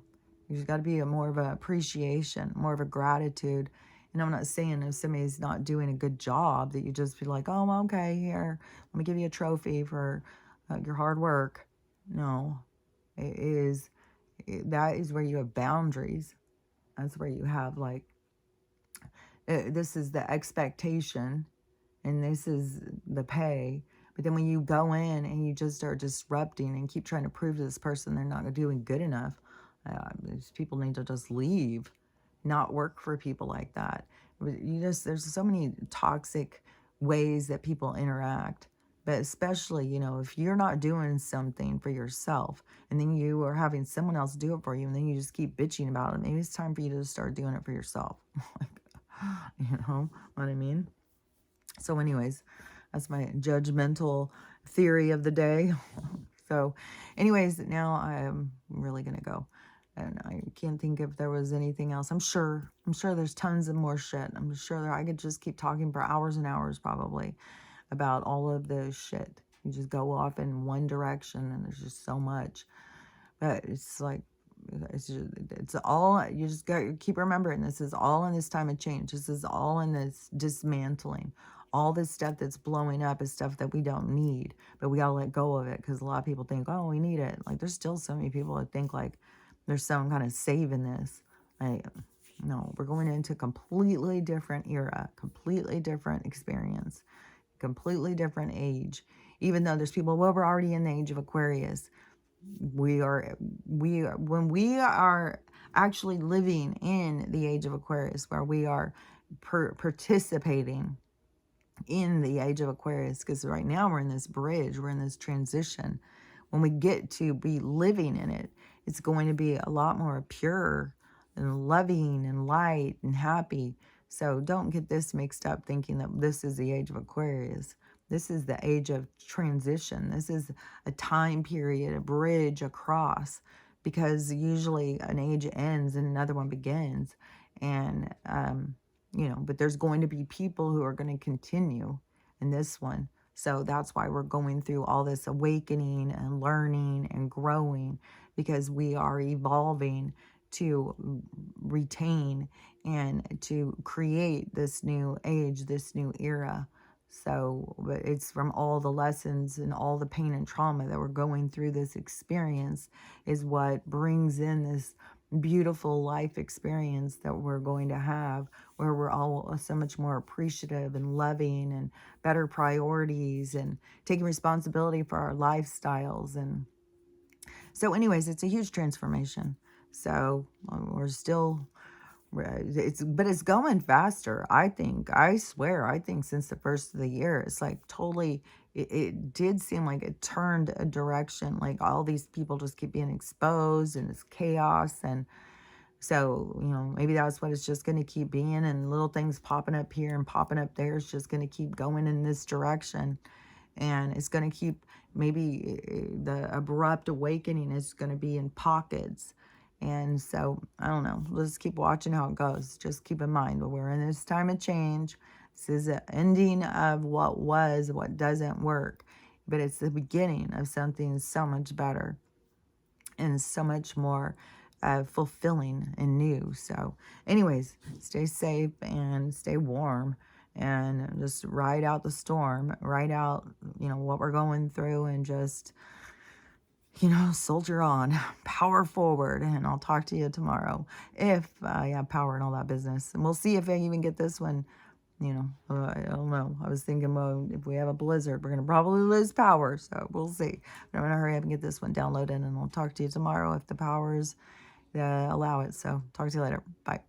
There's got to be more of an appreciation, more of a gratitude. And I'm not saying if somebody's not doing a good job that you just be like, oh, okay, here, let me give you a trophy for your hard work. No, that is where you have boundaries. That's where you have like, this is the expectation and this is the pay. But then when you go in and you just start disrupting and keep trying to prove to this person they're not doing good enough, these people need to just leave, not work for people like that. There's so many toxic ways that people interact. But especially, if you're not doing something for yourself and then you are having someone else do it for you and then you just keep bitching about it, maybe it's time for you to start doing it for yourself. You know what I mean? So anyways, that's my judgmental theory of the day. So anyways, now I'm really going to go. And I can't think if there was anything else. I'm sure there's tons of more shit. I'm sure I could just keep talking for hours and hours probably about all of this shit. You just go off in one direction and there's just so much. But it's like, it's all, you just got to keep remembering this is all in this time of change. This is all in this dismantling. All this stuff that's blowing up is stuff that we don't need, but we got to let go of it because a lot of people think, oh, we need it. Like, there's still so many people that think like there's some kind of save in this. Like, no, we're going into a completely different era, completely different experience, completely different age. Even though there's people, well, we're already in the age of Aquarius. When we are actually living in the age of Aquarius, where we are participating in the age of Aquarius, because right now we're in this bridge, we're in this transition. When we get to be living in it, it's going to be a lot more pure and loving and light and happy. So don't get this mixed up thinking that this is the age of Aquarius. This is the age of transition. This is a time period, a bridge across, because usually an age ends and another one begins. And, but there's going to be people who are going to continue in this one. So that's why we're going through all this awakening and learning and growing, because we are evolving to retain and to create this new age, this new era. So, but it's from all the lessons and all the pain and trauma that we're going through. This experience is what brings in this beautiful life experience that we're going to have, where we're all so much more appreciative and loving and better priorities and taking responsibility for our lifestyles. And so anyways, it's a huge transformation. So we're still, but it's going faster. I swear, I think since the first of the year, it's like totally, it did seem like it turned a direction. Like all these people just keep being exposed and it's chaos. And so, maybe that's what it's just going to keep being, and little things popping up here and popping up there. It's just going to keep going in this direction. And it's going to keep, maybe the abrupt awakening is going to be in pockets. And so, I don't know. Let's keep watching how it goes. Just keep in mind, we're in this time of change. This is the ending of what was, what doesn't work. But it's the beginning of something so much better and so much more fulfilling and new. So anyways, stay safe and stay warm and just ride out the storm, ride out, what we're going through, and just, soldier on, power forward. And I'll talk to you tomorrow if I have power and all that business. And we'll see if I even get this one. I don't know. I was thinking, well, if we have a blizzard, we're going to probably lose power. So we'll see. But I'm going to hurry up and get this one downloaded, and I'll talk to you tomorrow if the power's allow it. So talk to you later. Bye.